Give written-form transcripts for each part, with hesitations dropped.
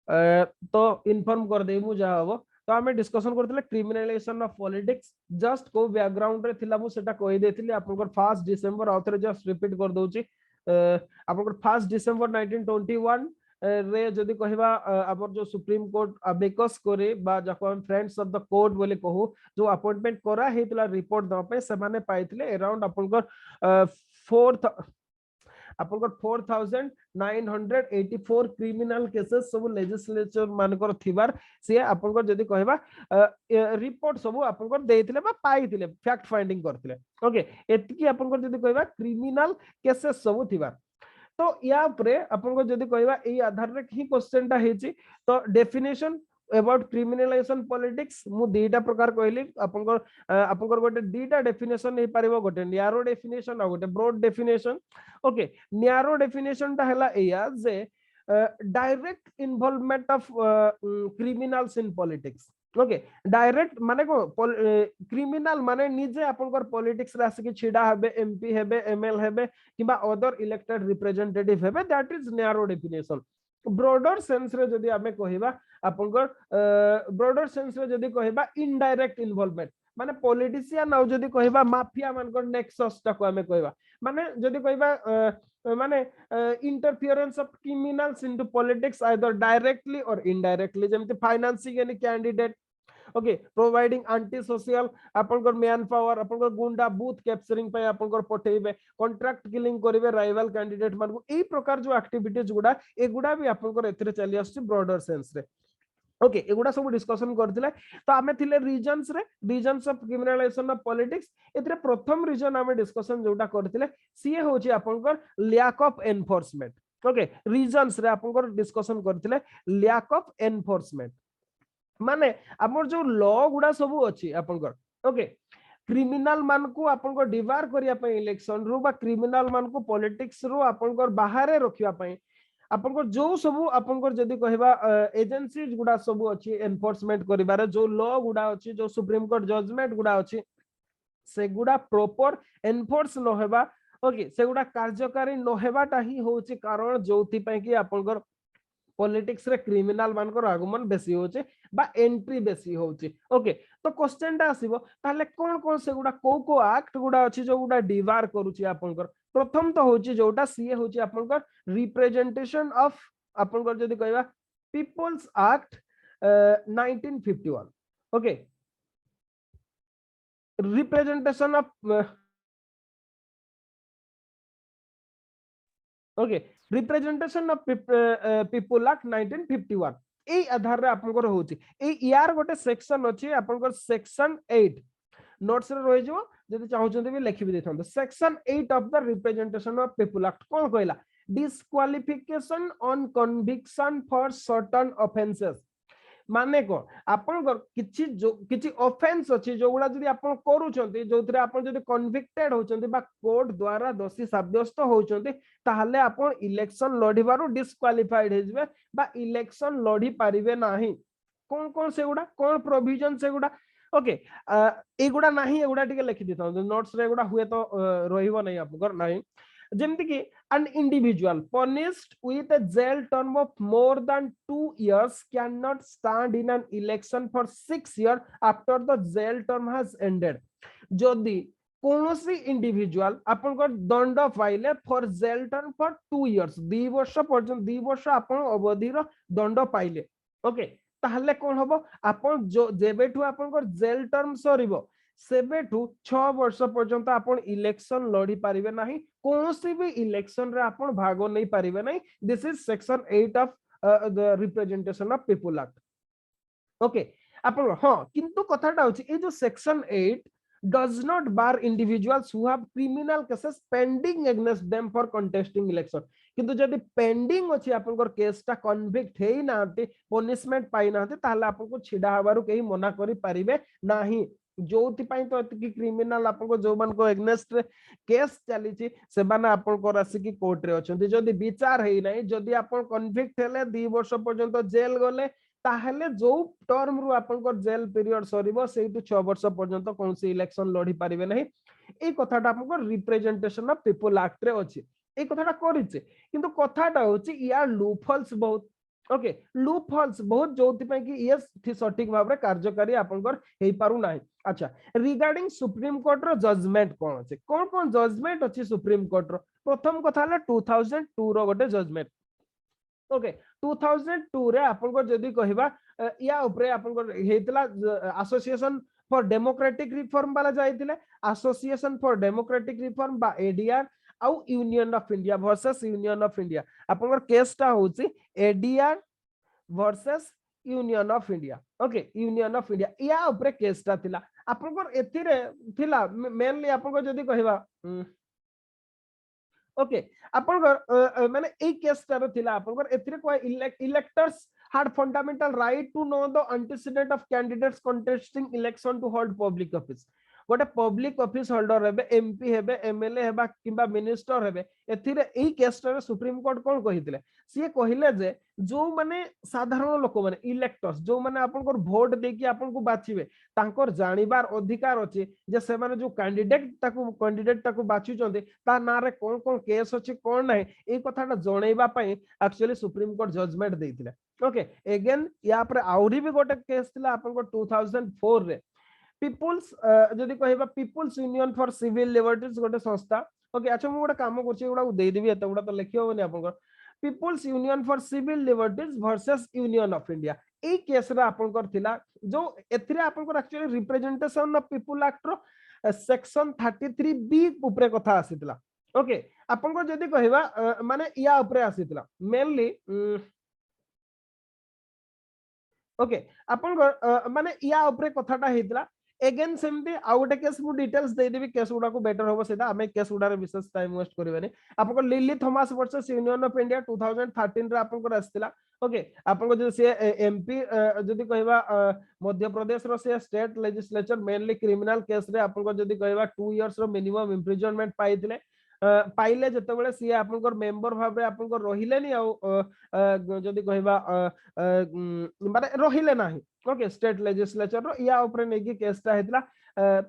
तो इनफॉर्म कर दे मु जा हबो। तो आमे डिस्कशन करथिले क्रिमिनलाइजेशन ऑफ पॉलिटिक्स, जस्ट को बैकग्राउंड रे थिला मु सेटा कहि देथिले आपनकर 1 डिसेंबर आउथरे जस्ट रिपीट कर दोची। आपनकर 1 डिसेंबर 1921 रे जदि कहबा हमर जो सुप्रीम कोर्ट अबेकस करे बा जाको हम फ्रेंड्स ऑफ द कोर्ट बोले कहू, जो अपॉइंटमेंट करा हेतला रिपोर्ट द पे से माने पाइथिले अराउंड आपनकर 4 आपनकर 4984 क्रिमिनल केसेस सब लेजिस्लेचर मानकर थिबार से आपनकर जदि कहबा रिपोर्ट सब आपनकर देथिले बा पाइथिले फैक्ट फाइंडिंग करथिले। ओके, एतिकी आपनकर जदि कहबा क्रिमिनल केसेस सब थिबार। तो या परे आपनको जदि कहबा एई आधार रे ही क्वेश्चन ता हेची। तो डेफिनेशन अबाउट क्रिमिनलाइजेशन पॉलिटिक्स मु दीटा प्रकार कहली आपनकर गोटे दीटा डेफिनेशन नै पारिबो, गोटे नैरो डेफिनेशन और गोटे broad definition. Okay, narrow definition ता हला एया जे direct involvement of criminals in politics. Okay, direct माने को क्रिमिनल माने निजे आपनकर पॉलिटिक्स रे आसी छिडा हेबे, एमपी हेबे, एमएल हेबे किबा अदर इलेक्टेड रिप्रेजेंटेटिव हेबे, that is narrow definition. Broader sense रे जदि आमे कहिबा आपनकर ब्रॉडर सेंस रे जदि कहिबा इनडायरेक्ट इन्वॉल्वमेंट माने पॉलिटिशियन आ जदि कहिबा माफिया मानकर नेक्सस ता को आमे कहिबा माने जदि कहिबा माने interference of criminals into politics either directly or indirectly, जेमति financing any candidate. Okay, providing anti social आपनकर मैन पावर, आपनकर गुंडा बूथ कैप्चरिंग पे आपनकर पठेबे, कॉन्ट्रैक्ट किलिंग करिवे राइवल कैंडिडेट मानकु, एई प्रकार जो एक्टिविटीज गुडा एगुडा भी आपनकर एथरे चली आछि ब्रॉडर सेंस रे। ओके, एगुडा सब डिस्कशन करथिले। तो आमे थिले रीजन्स रे, reasons of criminalisation of politics. एथरे प्रथम रीजन आमे डिस्कशन जोटा करथिले सीए होची आपनकर lack of enforcement. Okay, reasons रे आपनकर डिस्कशन करथिले लैक ऑफ एनफोर्समेंट माने हमर जो लॉ गुडा सब अछि आपनकर। ओके, क्रिमिनल मान को आपनकर डिवार करिया पय इलेक्शन रु बा क्रिमिनल मान को पॉलिटिक्स रु आपनकर बाहरे रखिया पय आपनकर जो सब आपनकर जदी कहबा एजेंसीज गुडा सब अछि एनफोर्समेंट करिबारे, जो लॉ गुडा अछि, जो सुप्रीम कोर्ट जजमेंट गुडा अछि से गुडा प्रॉपर एनफोर्स न हेबा। ओके, से गुडा कार्यकारी न हेबाटा ही होछि कारण जोथि पय कि आपनकर पॉलिटिक्स रे क्रिमिनल मानकर आगमन बेसी होचे बा एंट्री बेसी होचे। ओके, तो क्वेश्चन ता आसीबो ताले कोन कोन से गुडा को एक्ट गुडा अछि जो गुडा डिवार करूची आपनकर। प्रथम तो होची जोटा सीए होची आपनकर रिप्रेजेंटेशन ऑफ आपनकर जदी कहबा peoples act 1951। Okay, representation of okay, representation of people act 1951 ए आधार रे आपनकर होची। ए यार गोटे सेक्शन अछि आपनकर सेक्शन 8 नोट्स रे रहि जो, जदि चाहउछन्ते भी लिखि भी देथन। Section 8 of the representation of people act कोन कहला, disqualification on conviction for certain offences माने को आपन किछि जो किछि ऑफेंस अछि जो गुडा जदि आपन करूछन्ते, जोथरे आपन जदि कन्विक्टेड होछन्ते बा कोर्ट द्वारा दोषी साब्यस्त होछन्ते, ताहले आपन इलेक्शन लढिबारु डिस्क्वालिफाइड हेजबे बा इलेक्शन लढि पारिबे नाही। कोन कोन से गुडा कोन प्रोविजन से गुडा। ओके, एगुडा नाही एगुडा टिके लिखि दिथौ नोट्स रे, एगुडा हुए तो रहिबो नै आपनकर नाही। जेमति कि an individual punished with a jail term of more than 2 years cannot stand in an election for 6 years after the jail term has ended। जदि कोनोसी इंडिविजुअल आपनकर दंड पाइले for jail term for 2 years 2 वर्ष पर्यंत 2 वर्ष आपन अवधिर दंड पाइले। ओके, ताहले कोन हबो आपन जो जेबेठु आपनकर जेल टर्म सरीबो सेबेठु 6 वर्ष पर्यंत आपन इलेक्शन लड़ी पारिबे नाही, कोनोसी भी इलेक्शन रे आपन भागो नै पारिबे नाही। This is section 8 of the representation of people act. Okay, आपन हां किंतु कथाटा होची ए जो section 8 does not bar individuals who have criminal cases pending against them for contesting election। किंतु जदि पेंडिंग अछि आपनकर केसटा कन्विक्ट हेई नाते पनिशमेंट पाई नाते ताहले आपनको छिडा हबारु केही मना करि पारिबे नाही। जोथि पई तो एतिकी क्रिमिनल आपनको जो मान को एग्नेस्ट रे केस चली छि से माने आपनको राशि की कोर्ट रे अछंती, जदि विचार हेई नाही, जदि आपन कन्विक्ट हेले 2 वर्ष पर्यंत जेल गले ताहले जो टर्म रु आपनकर जेल पीरियड सरीबो सेइटु 6 वर्ष पर्यंत कोनसी इलेक्शन लढी पारिबे नाही। ए कथाटा आपनकर रिप्रेजेंटेशन ऑफ पीपल एक्ट रे अछि, ए कथाटा करिছে। किंतु कथाटा होछि या लूफल्स बहुत। ओके लूप होल्स बहुत जोथि पई कि ये सठिक भाव में कार्यकारी आपनकर हेई पारु नाही अच्छा रिगार्डिंग सुप्रीम कोर्ट रो जजमेंट कोन अछि कोन जजमेंट अछि सुप्रीम कोर्ट रो प्रथम कथा हला 2002 रो गोटे जजमेंट ओके 2002 रे आपनकर जदी कहिबा या ऊपरे आपनकर हेतला एसोसिएशन फॉर डेमोक्रेटिक रिफॉर्म वाला जाइतिले एसोसिएशन फॉर डेमोक्रेटिक रिफॉर्म बा एडीआर आउ union of India versus union of India आपनकर केसटा होची ADR versus union of India okay union of India या ऊपरे केसटा थिला आपनकर एथिरे थिला मेनली आपनकर जदी कहिबा ओके आपनकर माने ए केसटा थिला आपनकर एथिरे कोइ electors had fundamental right to know the antecedent of candidates contesting election to hold public office गोटे पब्लिक ऑफिस होल्डर हेबे एमपी हेबे एमएलए हेबा किबा मिनिस्टर हेबे एथिरे एई केसटर सुप्रीम कोर्ट कोन कहितले सिए कहिले जे जो माने साधारण लोक माने इलेक्टर्स जो माने आपनकर वोट देकी आपनको बाछिबे तांकर जानिबार अधिकार अछि जे से माने जो कैंडिडेट ताकू बाछु चंदे ता नारे कोन कोन केस अछि कोन नाही ए कथाटा जणैबा पई एक्चुअली सुप्रीम कोर्ट जजमेंट देइतिले ओके अगेन या पर आउरी भी गोटे केस थिला आपनको 2004 रे पीपुल्स जदी कहबा peoples union for civil liberties गोटे संस्था ओके अच्छा मु गोटे काम करछि एगुडा दे देबी एत गुडा तो लिखि होबनी आपनकर peoples union for civil liberties versus union of India ए केस रा आपनकर थिला जो एथिरे आपनकर actually representation of people act रो सेक्शन 33 बी ऊपरे कथा आसीतला ओके आपनकर जदी कहबा माने या ऊपरे आसीतला मेनली ओके आपनकर माने या ऊपरे कथाटा हेतला अगेन सेमती आउ गोटे केस मु डिटेल्स दे देबी केस गुडा को बेटर होबो सेदा हमें केस गुडा रे विशेष टाइम वेस्ट करबेनी आपको lily Thomas versus union of India 2013 रे आपको आस्तिला ओके आपको जो से एमपी जदी कहबा मध्य प्रदेश रो से state legislature mainly criminal case रे आपको जदी कहबा 2 इयर्स रो मिनिमम इम्प्रिजनमेंट पाइथिले पाइले जतबेले सी आपनकर मेंबर भाबे आपनकर रहिलेनी आ जदी कहबा माने रहिले नाही ओके स्टेट लेजिस्लेचर रो या ऊपर नेकी केसटा हेतला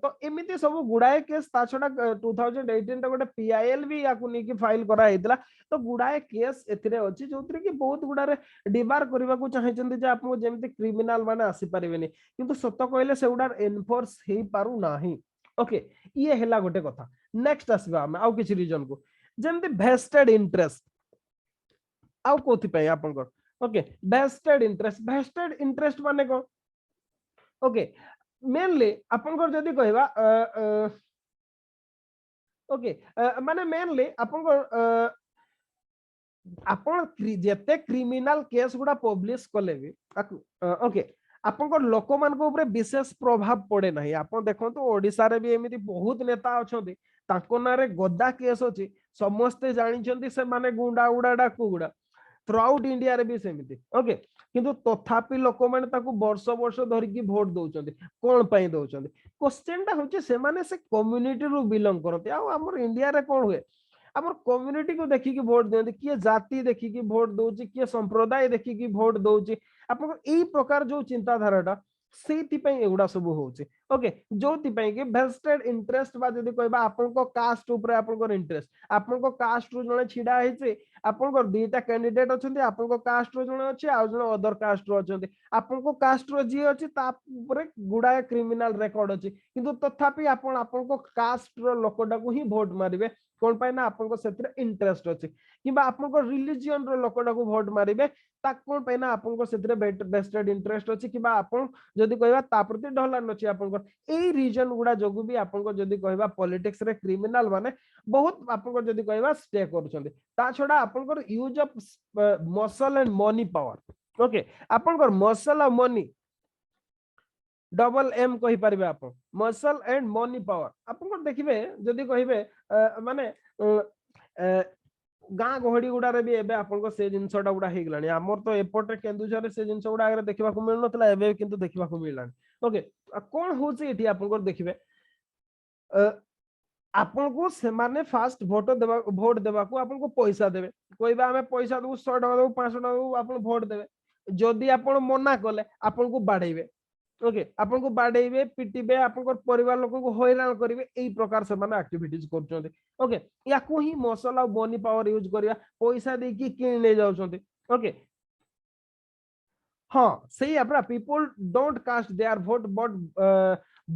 तो एमिति सब गुडाए केस ता छडा 2018 ता गोटे पीआईएल भी याकू नेकी फाइल करा हेतला तो गुडाए केस एथिरे अछि जोतरे कि बहुत गुडारे डिबार करबा को चाहे चंदी जे आपको जेमिति क्रिमिनल माने आसी परिबेनी किंतु सत्य कहले से गुडा एनफोर्स हेई पारु नाही ओके ये हेला गोटे कथा नेक्स्ट आसीबा हम आउ किछ रीजन को जेमिति वेस्टेड इंटरेस्ट आउ कोथि पय आपनकर ओके वेस्टेड इंटरेस्ट माने को ओके मेनली आपनकर जदी कहबा ओके माने मेनली आपनकर आपन जेते क्रिमिनल केस गुडा पब्लिश कले भी ओके आपनकर लोक मान को ऊपर विशेष प्रभाव पड़े नाही आपन देखंतु ओडिसा रे भी एमिति बहुत नेता अछंती ताको नारे गद्दा केस अछि समस्त जानि छंती से माने गुंडा उडा डाकू गुडा थ्रू आउट इंडिया रे भी सेमिति ओके किंतु तथापि लोक माने ताकू वर्ष वर्ष धरि की वोट दउचंती कोन पई दउचंती क्वेश्चन टा होची से माने से कम्युनिटी रु बिलोंग करते आ हमर इंडिया रे कोन हुए हमर कम्युनिटी को देखि की वोट देंती किए जाति देखि की वोट दउची किए संप्रदाय देखि की वोट दउची आपन एई प्रकार जो चिंताधाराटा एगुड़ा सब होचे ओके जोति कि वेस्टेड इंटरेस्ट बा जदी कहबा आपन को कास्ट ऊपर आपन को इंटरेस्ट आपन को कास्ट रु जने छिडा हेचे आपन को दुईटा कैंडिडेट अछंती आपन को कास्ट रु जने अछि आ जने अदर कास्ट रु अछंती आपन को कास्ट रु जी अछि ता ऊपर गुडा क्रिमिनल रिकॉर्ड अछि किंतु तथापि आपन को कास्ट रो लोकटा को ही वोट मारिबे कोन पाइ ना आपन को सेतिर इंटरेस्ट अछि किबा आपन को रिलीजियन रो लोकटा को वोट मारिबे ता कोन पाइ ना आपन को सेतिर वेस्टेड इंटरेस्ट अछि किबा आपन जदी कहबा ता प्रति ढलान अछि आपन को एई रीजन गुडा जोगु भी आपन को जदी कहबा पॉलिटिक्स रे क्रिमिनल माने बहुत आपन को जदी कहबा स्टे करछन्ती ता छोडा आपन को use of muscle and money power okay आपन को मसल और मनी डबल एम कहि परिबे आपन मसल एंड मनी पावर आपन को देखिबे जदी कहिबे माने गाँ गहड़ी गुडा रे भी एबे आपन को से जिंसटा गुडा हे गलानी हमर तो एपोर्ट केंदुझर रे से जिंस गुडा आगे देखबा को मिल नतला एबे किंतु देखबा को मिललानी ओके कोन होची एठी आपन को देखिबे आपन को से माने फास्ट वोट देबा को आपन को पैसा देबे कहबा हमें पैसा दउ 100 टका दउ 500 टका दउ आपन वोट देबे जदी आपन मना कले आपन को बाडैबे ओके आपन को बाडैबे पिटिबे आपन को परिवार लोक को हैरान करिवे एई प्रकार से माने एक्टिविटीज करछन्ते ओके या को ही मसल और बनी पावर यूज करिया पैसा दे की किन ले जाउछन्ते ओके हाँ सही अपना people don't cast their vote but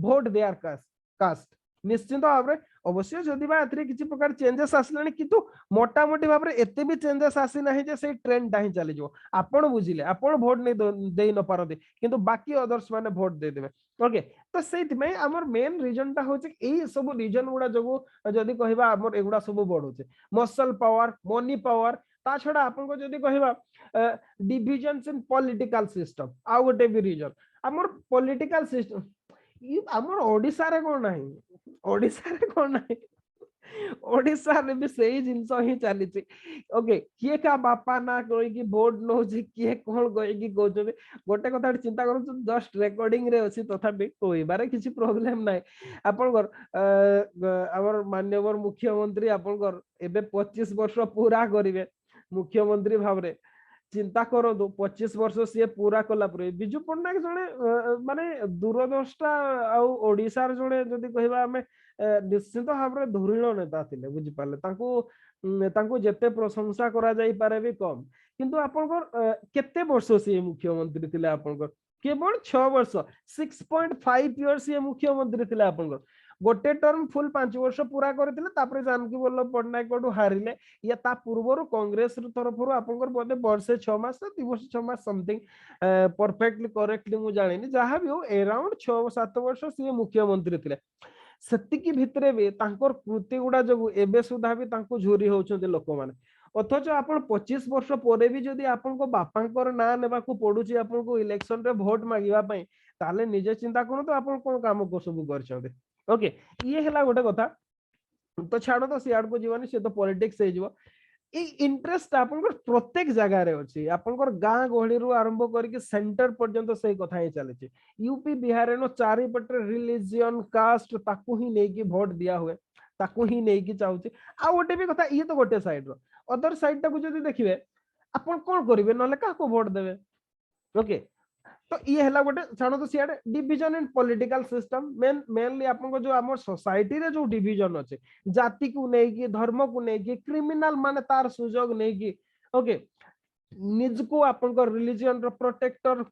भोट देयर कास्ट निश्चित भाव में अवश्य जदि बा एथरे किछि प्रकार चेंजेस आसलानी किंतु मोटामोटी भाव में एते भी चेंजेस आसी नाही जे से ट्रेंड ही चली जो आपण बुझिले आपण वोट नहीं दे न पारदे किंतु बाकी अदर्स माने वोट दे देबे ओके तो सेति में हमर मेन रीजन ता होचे एई सब रीजन गुडा जगो जदि कहबा हमर एगुडा सब बढ़ोचे मसल पावर मनी पावर ता छडा आपन को जदि कहबा डिविजन्स इन पॉलिटिकल सिस्टम आ गोटे भी रीजन हमर पॉलिटिकल सिस्टम हमर ओडिसा रे कोन नाही ओडिसा रे कोन नाही ओडिसा रे भी सही जिंस ही चली छी ओके किए का बापा ना कोई की वोट नो जे किए कोन कोई की कहउछ गोटे कथा चिंता करू जस्ट रिकॉर्डिंग रे अछि तथापि कोई बारे किछि प्रॉब्लम नाही आपन कर हमर माननीय मुख्यमंत्री आपन कर एबे 25 वर्ष पूरा करिवे मुख्यमंत्री भावरे चिंता करो 25 वर्ष सी पूरा कला विजु पट्टनायक जड़े माने दूरदर्शा आशार जड़े जदि कहबा आमे निश्चित भाव में धुरीण नेता थिले बुझि पाले तांको जेते प्रशंसा करा जाई पारे भी कम किंतु आपनकर केते वर्ष सी मुख्यमंत्री थिले आपनकर केवल 6 वर्ष 6.5 इयर्स ये मुख्यमंत्री थिले आपनकर गोटे टर्म फुल 5 वर्ष पूरा करथिले तापरे जानकी वल्लभ पट्टनायक कोडू हारिले या ता पूर्वरु कांग्रेस तरफरु आपनकर बोधे वर्षे 6 मास 3 वर्ष 6 मास समथिंग परफेक्टली करेक्टली मु जानिनी जहा भी हो अराउंड 6-7 वर्ष सी मुख्यमंत्री थिले सेतिकी भितरे भी तांकर कृति गुडा जगु एबे सुधा भी तांको झुरी होउछन्ते लोक माने अथच आपण 25 वर्ष परे भी जदि आपण को बापांकर ना नेबा को पडुची आपण को इलेक्शन रे वोट मागिबा पई ताले निजे चिंता करू तो आपण कोन काम को सब करछन्ते ओके ये हला गोटे कथा तो छाड़ो तो सियाड को जीवन से तो पॉलिटिक्स हे जीव ए इंटरेस्ट आपनकर प्रत्येक जगह रे अछि आपनकर गां गहली रु आरंभ करके सेंटर पर्यंत सही कथा ही चले छी यूपी बिहार नो चारि पटे रिलीजियन कास्ट ताकू ही नै की वोट दिया हुए ताकू ही नै की चाहूची आ गोटे भी कथा ये तो गोटे साइड रो अदर साइड टाकू जदी देखिबे आपन कोन करिवे नले का को वोट देबे ओके तो ये हला गोटे छाणो तो सियाडे division in political system mainly आपन को जो हमर सोसाइटी रे जो डिवीजन अछि जाति को नै की धर्म को नै की क्रिमिनल माने तार सुजोग नै की ओके निज को आपन को रिलीजियन रो प्रोटेक्टर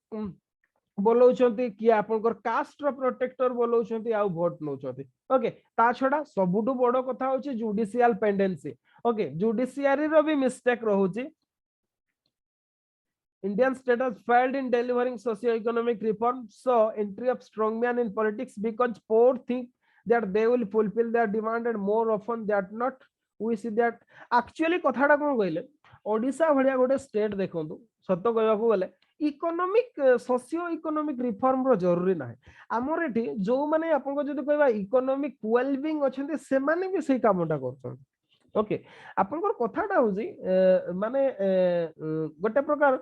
बोलौछंती कि आपनकर कास्ट रो प्रोटेक्टर बोलौछंती आ वोट नौछंती ओके ता छडा सबुटु बडो कथा होची जुडिशियल पेंडेंसी ओके जुडिशियरी रो भी mistake रहउची Indian state has failed in delivering socio-economic reform, so entry of strongman in politics because poor think that they will fulfill their demand and more often that not we see that actually कथाटा कोन कहले ओडिसा भलिया गोटे state देखंतु सत्य कहबाकू गले economic socio economic reform रो जरूरी नाही हमर एठी जो माने आपन को जदी कहबा इकोनॉमिक वेलबिंग अछंती से माने भी सही कामटा करछन ओके आपनकर कथाटा होजी माने गोटे प्रकार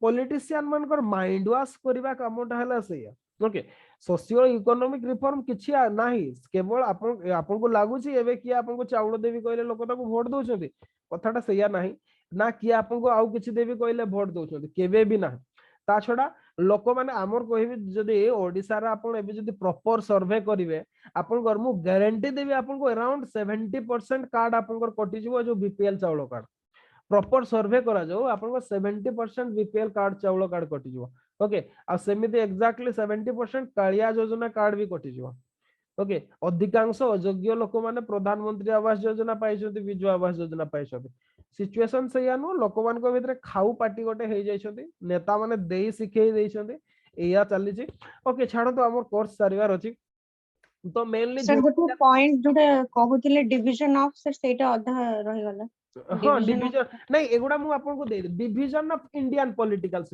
पॉलिटिशियन मानकर माइंड वॉश करबा कामटा हला सैया ओके सोशियो इकोनॉमिक रिफॉर्म किछि नाही केवल आपन को लागु छी एबे कि आपन को चाउळ देवी कहले लोक ताको वोट दोछंती कथाटा सैया नाही ना कि आपन को आउ किछि देवी कहले वोट दोछंती केबे भी नाही ता छडा लोक माने हमर कहबी जदी ओडिसा रा आपन एबे जदी प्रॉपर सर्वे करिवे आपन घर मु गारंटी देबी आपन को अराउंड 70% कार्ड आपन को कटि जिवो जो बीपीएल चाउळ कार्ड प्रॉपर सर्वे करा जाओ आपन को 70% बीपीएल कार्ड चाउळ कार्ड कटि जिवो ओके आ सेमिति एक्जेक्टली 70% कालिया योजना कार्ड भी कटि जिवो ओके अधिकांश अयोग्य लोक माने प्रधानमंत्री आवास योजना पाइछथि विजु आवास योजना पाइछथि सिचुएशन से यानो लोक मान को भितरे खाऊ पार्टी गोटे हे जाइछथि नेता माने देई सिखै दैछथि एया चली छी ओके छाड़ो तो हमर कोर्स सारिवार अछि तो मेनली सर गोटे पॉइंट जोटे कहूतिले डिवीजन ऑफ सर सेटा आधा रहि गला हाँ डिवीजन नहीं एगुडा मु आपन को the division of Indian political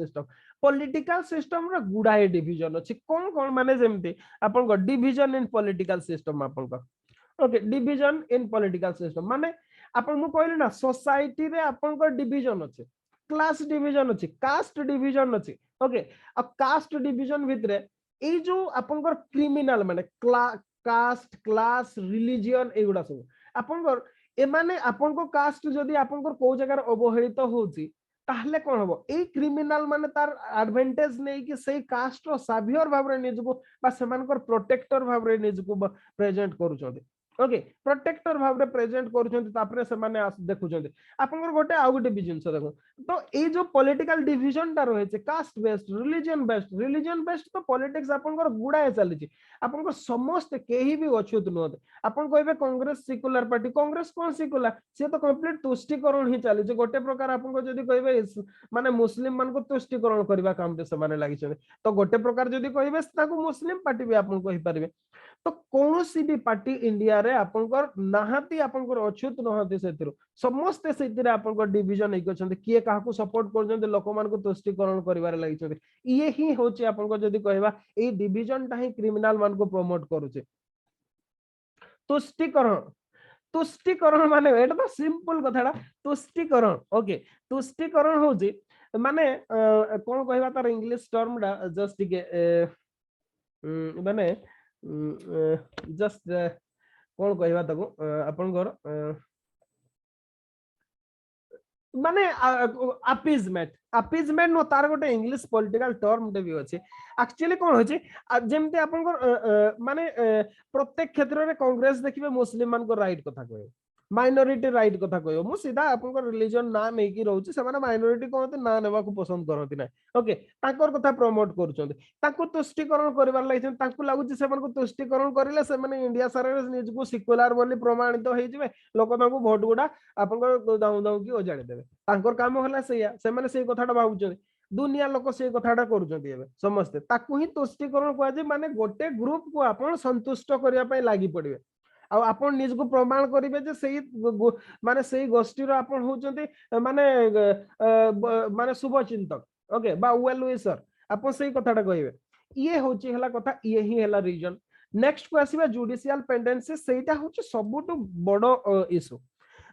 system रो गुडाए डिवीजन अछि कोन कोन माने जेमति आपन को डिवीजन इन पॉलिटिकल सिस्टम आपन को okay division in political system माने आपन मु कहले ना सोसाइटी रे आपन को डिवीजन अछि क्लास डिवीजन अछि कास्ट डिवीजन अछि ओके आ कास्ट डिवीजन भितरे ए जो आपन को क्रिमिनल माने कास्ट क्लास रिलीजियन एगुडा सब आपन को एमाने आपन को कास्ट जदी आपन को को जगह अवहेलित होची ताहले कोन हबो ए क्रिमिनल माने तार एडवांटेज नै कि सेही कास्ट रो साभियर भाबरे निजको बा समान को प्रोटेक्टर भाबरे निजको प्रेजेंट करू छथि ओके प्रोटेक्टर भाव रे प्रेजेंट करूछंती तापरे से माने देखुछंती आपनकर गोटे आ गोटे भी जिंस देखो तो ए जो पॉलिटिकल डिविजन टा रहे छे कास्ट बेस्ड रिलीजन बेस्ड तो पॉलिटिक्स आपनकर गुडाए चली छी आपनकर समस्त केही भी अछूत नहते आपन कहबे कांग्रेस सेक्युलर पार्टी कांग्रेस कोन सेक्युलर से तो कंप्लीट तुष्टिकरण ही चली छी गोटे प्रकार आपन जदी कहबे माने मुस्लिम मान को तुष्टिकरण करबा काम पे से माने लागि छै तो गोटे प्रकार जदी कहबे ताको मुस्लिम पार्टी भी आपन कहि परबे तो कौन सी भी पार्टी इंडिया रे आपनकर नाहाती आपनकर अछूत नहती सेतिरो समस्त सेतिरे आपनकर डिवीजन एक छथि किए काहा को सपोर्ट करजन लोक मान को तुष्टिकरण करिवार लागि छथि ये ही होची आपनकर जदी कहबा ए डिवीजन ता ही क्रिमिनल मान को प्रमोट करूचे तुष्टिकरण तुष्टिकरण माने एटा तो सिंपल कथाडा तुष्टिकरण ओके तुष्टिकरण होची माने कोन कहबा तार इंग्लिश टर्म डा जस्ट के माने जस्ट कौन कहबा ताको आपनकर माने अपीजमेंट नो तार गोटे इंग्लिश पॉलिटिकल टर्म टे भी अछि एक्चुअली कोन होछि जेमते आपनकर माने प्रत्येक क्षेत्र रे कांग्रेस देखिबे मुस्लिम मान को राइट कथा कहबे माइनॉरिटी राइट कथा कहयो मु सीधा आपनकर रिलीजन ना नै की रहउछि से माने माइनॉरिटी कोते ना नेबा को पसंद करथि ना ओके ताकर कथा प्रमोट करूछन्ते ताको तुष्टिकरण करबार लागि ताको लागुछि से मान को तुष्टिकरण करिले से माने इंडिया सारे निज को सेक्युलर बोली प्रमाणित हो जिवे लोक ताको वोट गुडा आपनकर दाउ दाउ की ओजाडी देबे ताकर काम होला सेया से माने से कथाटा भाबुछन्ते दुनिया लोक से कथाटा करूछन्ते एबे समस्त ताको ही तुष्टिकरण कुआ जे माने गोटे ग्रुप को आपण संतुष्ट करिया पय लागि पड़िबे आ आपण निज को प्रमाण करिवे जे सेही माने सेही गोष्ठी रो आपण होचन्ते माने माने शुभ चिंतक ओके बा वेल विशर आपण सेही कथाटा कहिवे ये होची हला कथा ये ही हला रीजन नेक्स्ट को आसीबा जुडिशियल पेंडेंसी सेटा होची सबुटु बडो इशू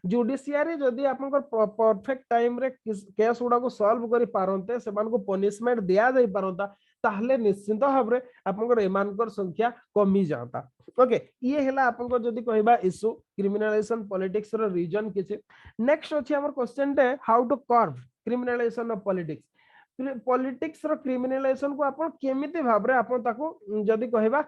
जुडिशियरी जदि आपनकर परफेक्ट टाइम रे केस गुडा को सॉल्व करि पारंते से मान को पनिशमेंट दिया जाई पारंता ताहले निश्चित भाबरे आपनकर एमानकर संख्या कमी जाता ओके ये हेला आपनकर जदि कहबा इशू क्रिमिनलाइजेशन पॉलिटिक्स रो रीजन किछ नेक्स्ट अछि हमर question day how to curb criminalization of politics politics रो क्रिमिनलाइजेशन को आपण केमिति भाबरे आपण ताको जदि कहबा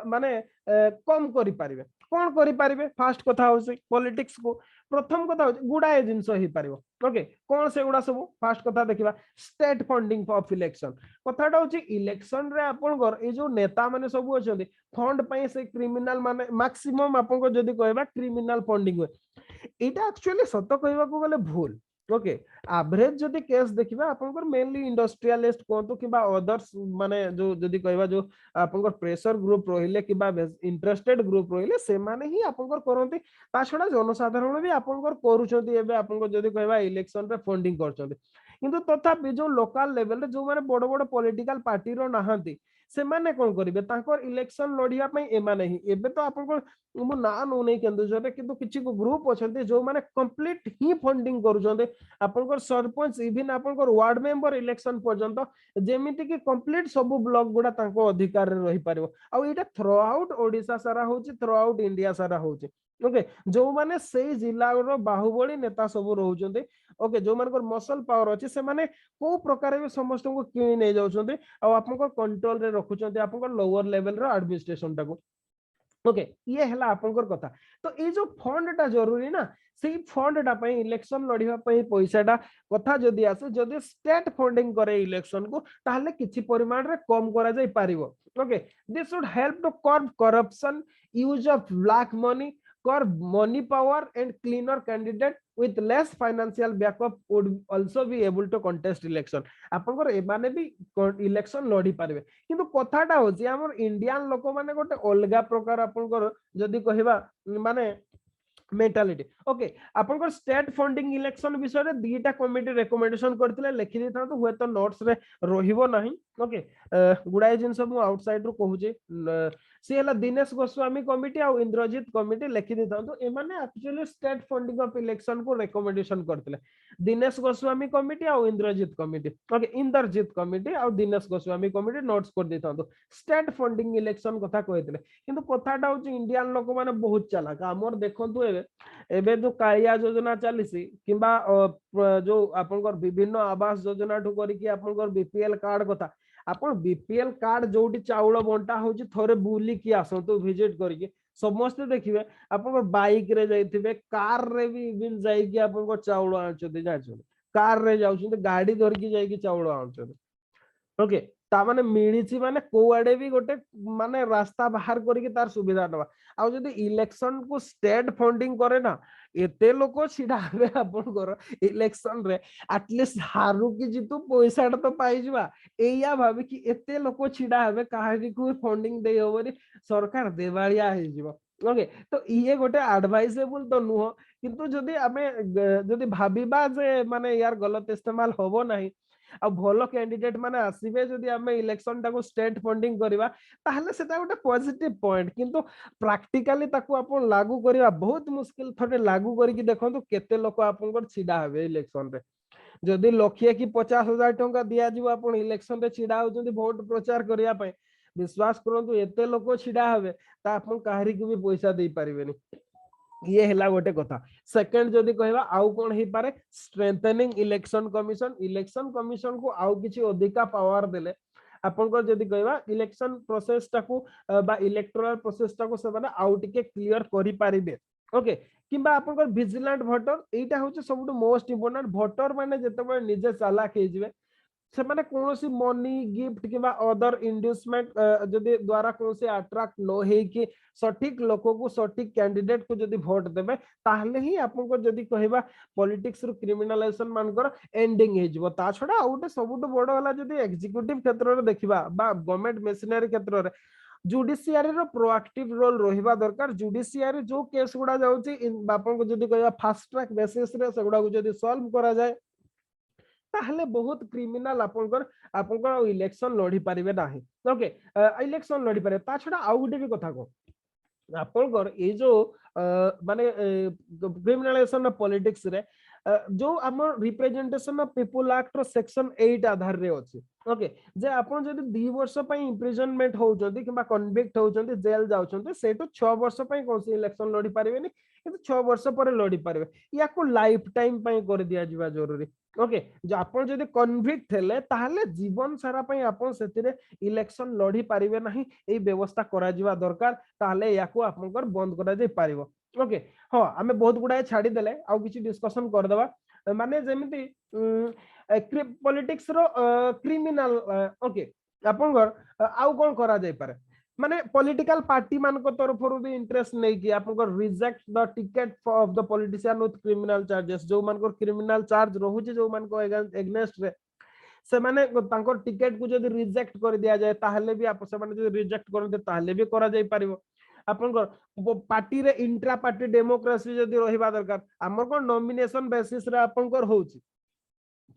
माने कम करि पारिबे कोन करि पारिबे फास्ट कथा होसे पॉलिटिक्स को प्रथम कथा हो गुडाए जिंस ही पारिबो ओके कोन से गुडा सब फास्ट कथा देखिबा स्टेट फंडिंग ऑफ इलेक्शन कथाटा होची इलेक्शन रे आपण घर ए जो नेता माने सब अछंती फंड पई से क्रिमिनल माने मैक्सिमम आपण को जदी कहबा क्रिमिनल फंडिंग होय एटा एक्चुअली सत्य कहबा को गले भूल ओके एवरेज जदी केस देखिबा आपनकर मेनली इंडस्ट्रियलिस्ट कोंतो किबा अदर्स माने जो जदी कहबा जो आपनकर प्रेशर ग्रुप रहिले किबा इंटरेस्टेड ग्रुप रहिले से माने ही आपनकर करंती ता छडा जनसाधारण भी आपनकर करूछंती एबे आपनकर जदी कहबा इलेक्शन रे फंडिंग करछंती किंतु तथापि जो लोकल लेवल रे जो माने बड़ बड़ पॉलिटिकल पार्टी रो नाहंती से माने कोन करिवे तांकर इलेक्शन लढिया पई एमाने ही एबे तो आपनकर मु ना नो नै केंदु जबे किंतु किछि को ग्रुप अछंती जो माने कंप्लीट ही फंडिंग करूछंती आपनकर सरपंच इवन आपनकर वार्ड मेंबर इलेक्शन पर्यंत जेमिति कि कंप्लीट सब ब्लॉक गुडा तांको अधिकार रे रही पारिबो आ एटा थ्रू आउट ओडिसा सारा होची थ्रू आउट इंडिया सारा होची ओके जो माने सेई जिल्ला रो बाहुबली नेता सब रहउचंती ओके जो मानकर मसल पावर अछि से माने को प्रकार भी समस्त को किनि नै जाउचंती आ आपनकर कंट्रोल रे रखुचंती आपनकर लोअर लेवल रो एडमिनिस्ट्रेशन टाको ओके ये हला आपनकर कथा तो ए जो फंड टा जरूरी ना सेही फंड टा पई इलेक्शन लढिबा पई पैसा टा कथा जदी आसे जदी स्टेट फंडिंग करे इलेक्शन को ताहले किछि परिमाण रे कम करा जाय पारिबो okay this should help to curb corruption use of black money curb money power and cleaner candidate with less financial backup would also be able to contest election आपनकर ए माने भी इलेक्शन लढी पारिबे किंतु कथाटा होची हमर इंडियन लोक माने गोटे अलगा प्रकार आपनकर जदी कहिबा माने मेंटालिटी ओके आपनकर स्टेट फंडिंग इलेक्शन विषय रे दीटा कमिटी रिकमेंडेशन करथिले लिखि दिथा तो हुए तो नोट्स रे रहिबो नाही ओके गुडाय जिंस मु आउटसाइड रो कहूजे सी हला दिनेश गोस्वामी कमिटी आ इंद्रजीत कमिटी लिखि दिथा तो ए माने actually state funding of election को रिकमेंडेशन करथिले दिनेश गोस्वामी कमिटी आ Indrajit committee okay Indrajit committee आ दिनेश गोस्वामी कमिटी नोट्स कर दिथा तो स्टेट फंडिंग इलेक्शन कथा कहथिले किंतु कथाटा होची इंडियन लोक माने बहुत चालाक हमर देखंतु एबे जो कालिया योजना चलीसी किंबा जो आपनकर विभिन्न आवास योजना ठु करी कि आपनकर बीपीएल कार्ड कथा आपन बीपीएल कार्ड जोटी चाउल बंटा होची थोरे बुली कि आसंतु विजिट करी समस्त देखिए आपण बाइक रे जाइथिबे कार रे भी इवन जाइकी आपण चाउल आछथि जाछथि कार रे जाउछथि गाड़ी धरकी जाइकी चाउल आछथि ओके ता माने मिलिछि माने कोआडे भी गोटे माने रास्ता बाहर करके तार सुविधा दबा आ जदी इलेक्शन को स्टेट फंडिंग करे ना एते लोक छिडा हेबे आपनकर इलेक्शन रे एटलीस्ट हारू की जितु पैसा तो पाई जिबा एया भाबे कि एते लोक छिडा हेबे काहे को फंडिंग दे होबरी सरकार देवालिया हे जिवो ओके तो ये गोटे एडवाइसेबल तो नुह किंतु जदी आमे जदी भाबीबा जे माने यार गलत इस्तेमाल होबो नाही आ भलो कैंडिडेट माने आसीबे जदी आमे इलेक्शन टाको स्टेट फंडिंग करबा ताहले सेटा गोटे पॉजिटिव पॉइंट किंतु प्रैक्टिकली ताको आपण लागू करबा बहुत मुश्किल थोड़े लागू करके देखंतु केते लोक आपनकर छिडा हेबे इलेक्शन रे जदी लक्षे की 50,000 टंका दिया जिवो आपण इलेक्शन रे छिडा होचंदी वोट प्रचार करिया पय विश्वास करंतु एते लोक छिडा हेबे ता आपण काहरी को भी पैसा दे पारिबेनी ये हैला गोटे कथा सेकंड जदी कहबा आउ कोन हे पारे स्ट्रेंथनिंग इलेक्शन कमिशन को आउ किछि अधिका पावर देले आपनकर जदी कहबा इलेक्शन प्रोसेस टाकू बा इलेक्टोरल प्रोसेस टाकू सेबाने आउ टिके क्लियर करि पारिबे ओके किंबा आपनकर विजिलेंट वोटर एटा होचे सबटु मोस्ट इंपोर्टेंट वोटर माने जतबे निजे चालाक हे जिवे से माने कोनोसी मनी गिफ्ट किबा अदर इंड्यूसमेंट जदी द्वारा कोनोसी अट्रैक्ट न हे कि सठिक लोक को सठिक कैंडिडेट को जदी वोट देबे ताहले ही आपन को जदी कहबा पॉलिटिक्स रो क्रिमिनलाइजेशन मानकर एंडिंग हे जिवो ता छडा आउटे सबटु बड़ वाला जदी एग्जीक्यूटिव क्षेत्र रे देखिबा बा गवर्नमेंट मेशिनरी क्षेत्र रे जुडिशियरी रो प्रोएक्टिव रोल रहिबा दरकार जुडिशियरी जो केस गुडा जाउची बापन को जदी कहबा फास्ट ट्रैक बेसिस रे सेगुडा को जदी सॉल्व करा जाय ताहले बहुत क्रिमिनल आपनकर इलेक्शन लड़ी पारिबे नाही ओके इलेक्शन लड़ी पारे ता छडा आउ गुटे भी कथा को आपनकर ए जो माने क्रिमिनलाइजेशन ऑफ पॉलिटिक्स रे जो हमर रिप्रेजेंटेशन ऑफ पीपल एक्ट रो सेक्शन 8 आधार रे अछि ओके जे आपन जदी 2 वर्ष पई इंप्रिजनमेंट हो जदी किबा कन्विक्ट हो जदी जेल जाउ छथि सेटो 6 वर्ष पई कोनसी इलेक्शन लड़ी पारिबेनी किंतु 6 वर्ष पर लड़ी पारिबे या को लाइफ टाइम पई कर दिया जिबा जरूरी ओके जो आपन जदी कन्विक्ट हेले ताहले जीवन सारा पई आपन सेतिरे इलेक्शन लड़ी पारिबे नाही ए व्यवस्था करा जिबा दरकार ताहले याको आपनकर बंद करा जाय पारिबो ओके हाँ आमे बहुत गुडा छाड़ी देले आउ किछि डिस्कशन कर देबा माने जेमिति पॉलिटिक्स रो क्रिमिनल ओके आपनकर आउ कोन करा जाय पारे माने पॉलिटिकल पार्टी मान को तरफ रो भी इंटरेस्ट नै कि आपनकर reject the ticket of the politician with criminal charges जो मान को क्रिमिनल चार्ज रहू जे जो मान को एगेंस्ट रे से माने तांकर टिकट को जदी रिजेक्ट कर दिया जाय ताहले भी आप से माने जदी रिजेक्ट करते ताहले भी करा जाय पारिबो आपनकर पार्टी रे इंट्रा पार्टी डेमोक्रेसी जदी रहिबा दरकार हमर को नॉमिनेशन बेसिस रे आपनकर होउची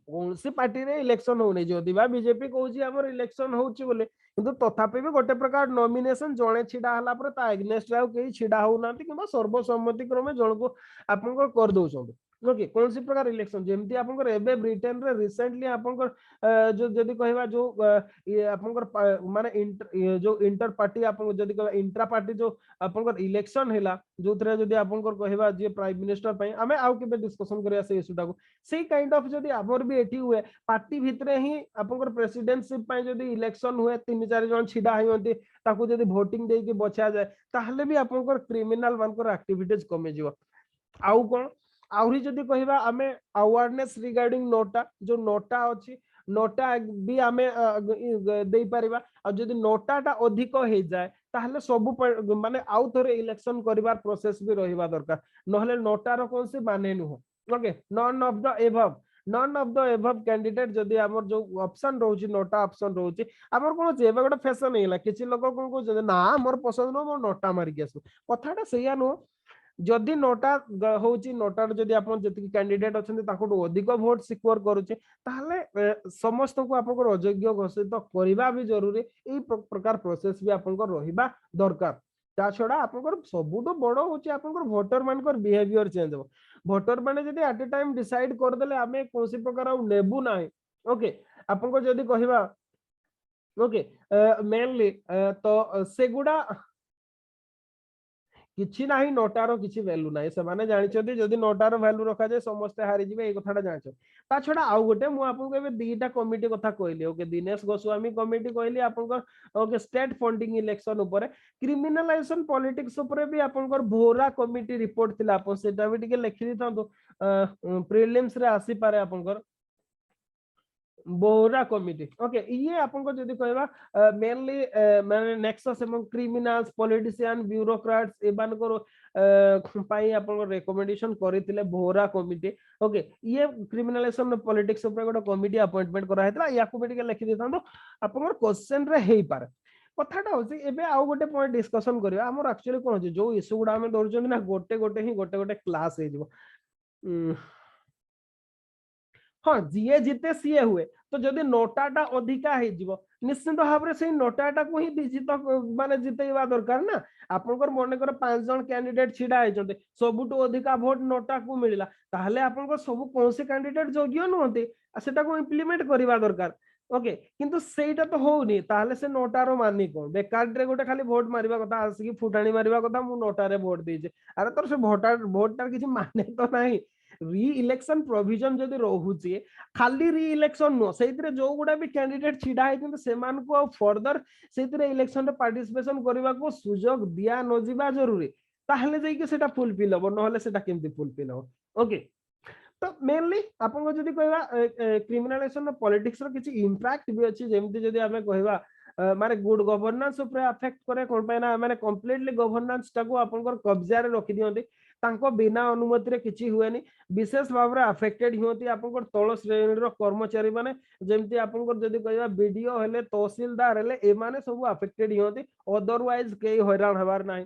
कौन सी पार्टी रे इलेक्शन होने जदी बा बीजेपी कहूची हमर इलेक्शन होउची बोले किंतु तथापि भी गोटे प्रकार नॉमिनेशन जणे छिडा हला पर ता एग्नेस्ट राव केही छिडा हो नांती किबा सर्वसम्मति क्रमे जण को आपनकर कर दोछन ओके कौन सी प्रकार इलेक्शन जेमती आपनकर एबे ब्रिटेन रे रिसेंटली आपनकर जो जदी कहबा जो ये आपनकर माने जो इंटर पार्टी आपन जदी कहबा इंट्रा पार्टी जो आपनकर इलेक्शन हैला जोथरे जदी आपनकर कहबा जे प्राइम मिनिस्टर पई हमें आउ केबे डिस्कशन करिया से इशूटा को सेही काइंड ऑफ जदी हमर भी एठी हुए पार्टी भितरे ही आपनकर प्रेसिडेंटशिप पई जदी इलेक्शन हुए 3-4 जन छिडा होयंती ताको जदी वोटिंग देई के बचा जाय ताहले भी आपनकर क्रिमिनल मानकर एक्टिविटीज कमे जिवो आउ कोन आउरी जदी कहबा हमें अवेयरनेस रिगार्डिंग नोटा जो नोटा अछि नोटा भी हमें दे परिबा आ जदी नोटाटा अधिक हे जाय ताहले सब माने आउ थरे इलेक्शन करिवार प्रोसेस भी रहिबा दरकार नहले नोटार कोन से माने नु okay none of the above candidate जदी हमर जो ऑप्शन रहउची नोटा ऑप्शन रहउची हमर कोन जे गोटे फैशन हेला किछि लोक कोन को जदी ना हमर पसंद न मोर नोटा मारि के आसु कथाटा सैया नु जदि नोटा होउची नोटा जदि आपन जति कैंडिडेट अछंती ताको अधिक वोट सिक्योर करूची ताहले समस्त को आपन अयोग्य घोषित करबा भी जरूरी ए प्रकार प्रोसेस भी आपन रहिबा दरकार ता छडा आपन सबुतो बडो होची आपन वोटर मानकर बिहेवियर चेंज हो वोटर माने जदि एट ए टाइम डिसाइड कर देले हमें कोसी प्रकार आ नेबु नाही ओके आपन जदि कहिबा ओके मेनली तो सेगुडा किछि नाही नोटार किछि वैल्यू नाही से माने जानिछथि जदि नोटार वैल्यू रखा जाय समस्त हारि जिवे ए कथाटा जानिछ ता छडा आउ गोटे मु आपन को दीटा कमिटी कथा कहली ओके दिनेश गोस्वामी कमिटी कहली आपन ओके स्टेट फंडिंग इलेक्शन ऊपर क्रिमिनलाइजेशन पॉलिटिक्स ऊपर भी आपन भोरा कमिटी रिपोर्ट थिला आपन सेटा भी टिके लिखि दिथांतो प्रीलिम्स रे आसी पारे आपन बोरा कमिटी ओके ये आपन को जदी कहबा मेनली माने nexus among criminals politician bureaucrats एबान को पाई आपन को रिकमेंडेशन करितिले बोरा कमिटी ओके ये क्रिमिनलाइजेशन पॉलिटिक्स ऊपर गोटे कमिटी अपॉइंटमेंट करा हेतला या कमिटी के लिखि देथांतो आपन क्वेश्चन रे हेई पारे कथाटा होची एबे आउ गोटे पॉइंट डिस्कशन करिया हमर एक्चुअली कोन होची जो इशू गुडा हम दरजन ना गोटे गोटे क्लास हे जिवो हाँ जीए जीते सीए हुए तो जदि नोटाटा अधिका हे जीवो निश्चित भाव में से नोटाटा को ही जित माने जितेवा दरकार ना आपनकर मन कर 5 जन कैंडिडेट छिडा आइचंते सबुटो अधिका वोट नोटा को मिलला ताहले आपनकर सब कोन से कैंडिडेट योग्य नहते सेटा को इंप्लीमेंट करबा दरकार ओके किंतु सेटा तो होउनी ताहले से नोटारो मानी कोन बेकार रे गोटे खाली वोट मारिबा कथा आसी फुटाणी मारिबा कथा मु नोटारे वोट देजे अरे तोर से वोटार किछि माने तो नाही री इलेक्शन प्रोविजन जदि रहुची खाली री इलेक्शन नो सेइतरे जो गुडा भी कैंडिडेट छिडा है सेमान को फर्दर सेइतरे इलेक्शन रे पार्टिसिपेशन करबा को सुजोग दिया न जिबा जरूरी ताहले जै कि सेटा फुलफिल हो नहले सेटा केमति फुलफिल हो ओके तो मेनली आपन को जदि कहबा क्रिमिनलाइजेशन पॉलिटिक्स रो किछि इंपैक्ट भी अछि जेमति जदि हमें कहबा माने गुड गवर्नेंस ऊपर अफेक्ट करे कोन पैना माने कंप्लीटली गवर्नेंस टाको आपन कब्जा रे रखि दियंती तांको बिना अनुमति रे किछि हुएनी विशेष भाव रे अफेक्टेड होती आपन तळ श्रेणी रो कर्मचारी माने जेमति आपन जदि कहबा बीडीओ हेले तहसीलदार हेले ए माने सब अफेक्टेड होती अदरवाइज के हैरान हबार नाही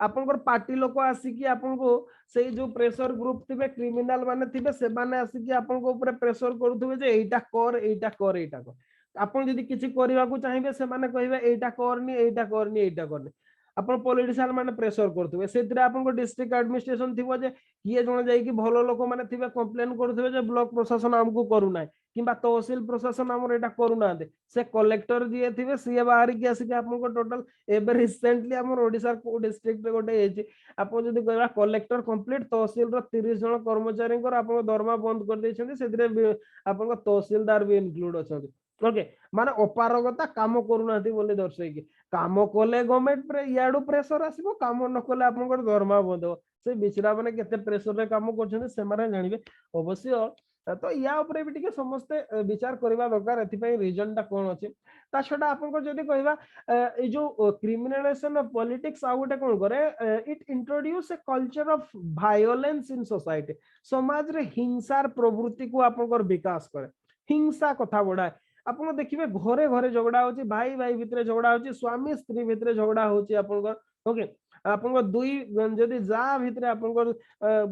आपन पार्टी लोक आसिकी आपन को से जो प्रेशर ग्रुप थिबे क्रिमिनल माने थिबे से माने आसिकी आपन को ऊपर प्रेशर करथुबे जे एटा कर आपन जदि किछि करिवा को चाहिबे से माने कहबे एटा करनी अपन पॉलिटिशियन माने प्रेशर करथुबे सेतिर आपन को डिस्ट्रिक्ट एडमिनिस्ट्रेशन थिबो जे किए जण जाई कि भलो लोक माने थिबे कंप्लेन करथुबे जे ब्लॉक प्रशासन हमकु करू नाय किबा तहसील प्रशासन हमर एटा करू नाते से कलेक्टर जे थिबे सीए बाहर की आसी के आपन को टोटल एबे रिसेंटली हमर ओडिसा को डिस्ट्रिक्ट रे गोटे हेची आपन जदि कहबा कलेक्टर कंप्लीट तहसील रो 30 जण कर्मचारी को आपन दरमा बंद कर दैछन्ती सेतिर आपन को तहसीलदार भी इंक्लूड अछन्ती ओके माने अपारगता काम करू नाती बोले दर्शै कि काम कले गवर्नमेंट प्रे याडू प्रेशर आसीबो काम न कले आपन दरमा बंद हो से बिचरा माने केते प्रेशर रे काम करछन्ते से माने जानिबे अवश्य तो या ऊपर भी टिके समस्त विचार करबा दरकार एथि पई रीजन ता कोन अछि ता छडा आपन को जदी कहबा ए जो क्रिमिनलाइजेशन ऑफ पॉलिटिक्स आ गोटे कोन करे it introduce a culture of violence in society समाज रे हिंसार प्रवृत्ति को आपन को विकास करे हिंसा कथा बढ़ाए आपन देखिबे घरे घरे झगड़ा होची भाई भाई भितरे झगड़ा होची स्वामी स्त्री भितरे झगड़ा होची आपन ओके आपन दुई जदि जा भितरे आपन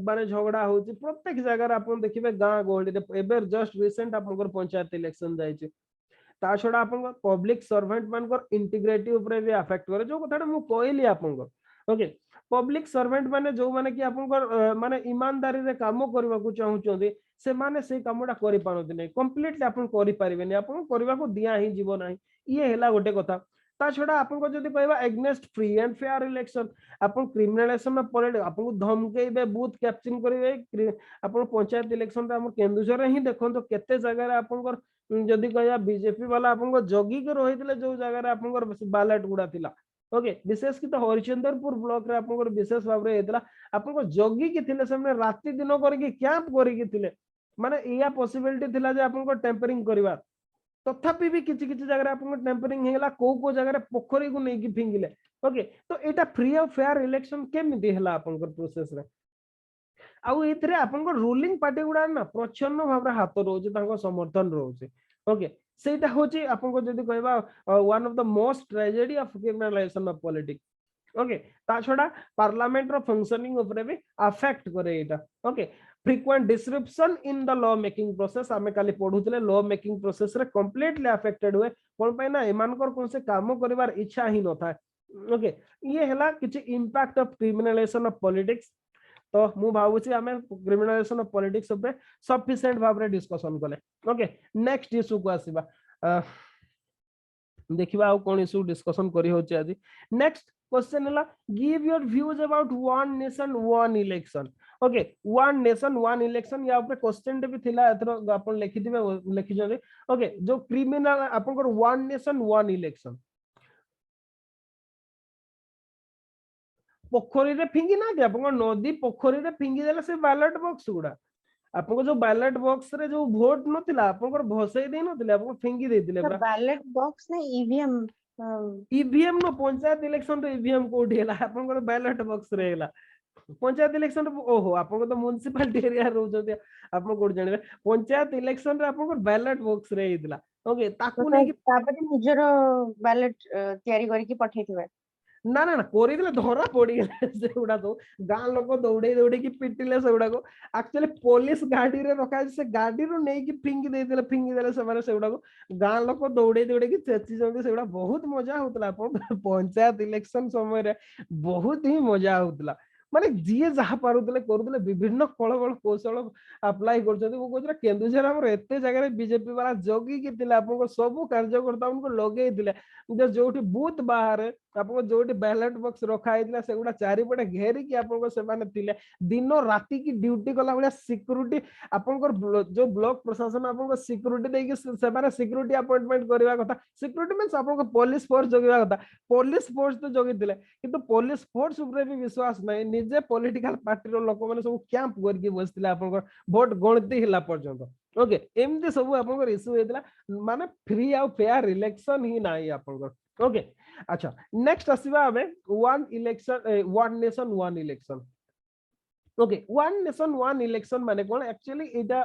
माने झगड़ा होची प्रत्येक जगह आपन देखिबे गां गहली रे एबे जस्ट रिसेंट आपन पंचायत इलेक्शन जायची ता छोड़ा आपन पब्लिक सर्वेंट मान इंटीग्रिटी ऊपर भी अफेक्ट करे जो कथाटा मु कहली आपन ओके पब्लिक सर्वेंट माने जो माने कि आपन माने ईमानदारी रे काम करबा को चाहउचोंदी से माने से कामडा करि पानोती नै कंप्लीटली आपन करि परिबेनी आपन करबा को दिया ही जीव नै ये हेला गोटे कथा ता छोड़ा आपन को जदी कहबा against free and fair election आपन क्रिमिनलाइजेशन ऑफ पॉलिटिक्स आपन को धमकेबे बूथ कैप्चरिंग करिवे आपन पंचायत इलेक्शन रे हमर केंदुझर रे ही देखन तो केते जगह रे आपन जदी कहया बीजेपी वाला आपन को जगी के रहितले जो जगह रे आपन बैलेट गुडा थिला ओके विशेष की तो हरिचंद्रपुर ब्लॉक रे आपन विशेष भाव रे हेतला आपन को जगी की थिले हमने राति दिन करके कैंप करके थिले माने या पॉसिबिलिटी थिला जे आपन को टेम्परिंग करबा तथापि भी किछि किछि जगह आपन को टेम्परिंग हेला को जगह रे पोखरी को नै कि फिंगिले ओके तो एटा फ्री ऑफ फेयर इलेक्शन केमिति हेला आपन को प्रोसेस रे आउ एथरे आपन को रूलिंग पार्टी गुडा ना प्रचन्न भाव रे हाथ रहउछि तांको समर्थन रहउछि ओके सेटा होछि आपन को जदी कहबा one of the most tragedy of criminalisation of politics okay ता छोड़ा पार्लियामेंट रो फंक्शनिंग ऊपर भी अफेक्ट करे एटा okay frequent disruption in the law making process आमे काली पढुतले लॉ मेकिंग प्रोसेस रे कंप्लीटली अफेक्टेड हुए कोन पय ना एमानकर कोन से काम करिवार इच्छा ही न था ओके ये हला किछि impact of criminalisation of politics तो मु भाबुछि आमे क्रिमिनलाइजेशन ऑफ पॉलिटिक्स पे सफिशिएंट भाव रे डिस्कशन कले ओके नेक्स्ट इशू को आसीबा देखिबा आ कोन इशू डिस्कशन करी होछि आज नेक्स्ट क्वेश्चन है give your views about one nation one election okay one nation one election या ऊपर क्वेश्चन भी थिला एथरो आपण लिखि दिबे लिखि जने ओके जो क्रिमिनल आपनकर वन नेशन वन इलेक्शन पोखरी रे फिंगी ना कि आपन नदी पोखरी रे फिंगी देला से बैलेट बॉक्स गुडा आपन जो बैलेट बॉक्स रे जो वोट नथिला आपन भसई दे नथिले आपन फिंगी देतिले सर बैलेट बॉक्स ने EVM EVM no panchayat election रे ईवीएम कोठी हैला आपन बैलेट बॉक्स रे हैला पंचायत इलेक्शन रे ओहो आपन तो म्युनिसिपलिटी एरिया रहउ जते आपन कोड जानिबे पंचायत इलेक्शन रे आपन बैलेट बॉक्स रे हितला ओके ताकू नै कि तापरे निजरो बैलेट तयारी करी की पठैथिबे ना ना ना कोरी दिले धरा पड़ी गले सेउडा तो गां लोक दौड़े दौड़े की पिटिले सेउडा को एक्चुअली पुलिस गाड़ी रे रखा से गाड़ी रो नै की फिंगी दे दिले से माने सेउडा को गां लोक दौड़े दौड़े की चेची जंदी सेउडा बहुत मजा होतला पंचायत इलेक्शन समय रे बहुत ही मजा होतला माने जी जहा पारुतले करूतले विभिन्न कलबल कौशल अप्लाई करछथि वो कहरा केंदुझर हमर एते जगह रे बीजेपी वाला जोगी की तिला आपन को सब कार्यकर्ता उनको लगे दिले जोठी बूथ बाहर आपको जोठी बैलेट बॉक्स रखा हैतिला सेगुडा चारिपटे घेरी कि आपन को से माने तिले दिन राती की ड्यूटी कला बळा सिक्युरिटी आपन को जो ब्लॉक प्रशासन आपन को सिक्युरिटी देकी से माने सिक्युरिटी अपॉइंटमेंट करबा कथा सिक्युरिटी मींस आपन को पुलिस फोर्स जगवा कथा पुलिस फोर्स तो जगी दिले किंतु पुलिस फोर्स ऊपर भी विश्वास नै निजे पॉलिटिकल पार्टी रो लोक माने सब कैंप करके बसतिला आपन को वोट गणति हिला पर्यंत ओके एमती सब आपन इश्यू हेतला माने फ्री आ फेयर इलेक्शन ही नाही आपन ओके अच्छा नेक्स्ट आसीबा हमें one election one nation one election okay one nation one election माने कोन एक्चुअली एटा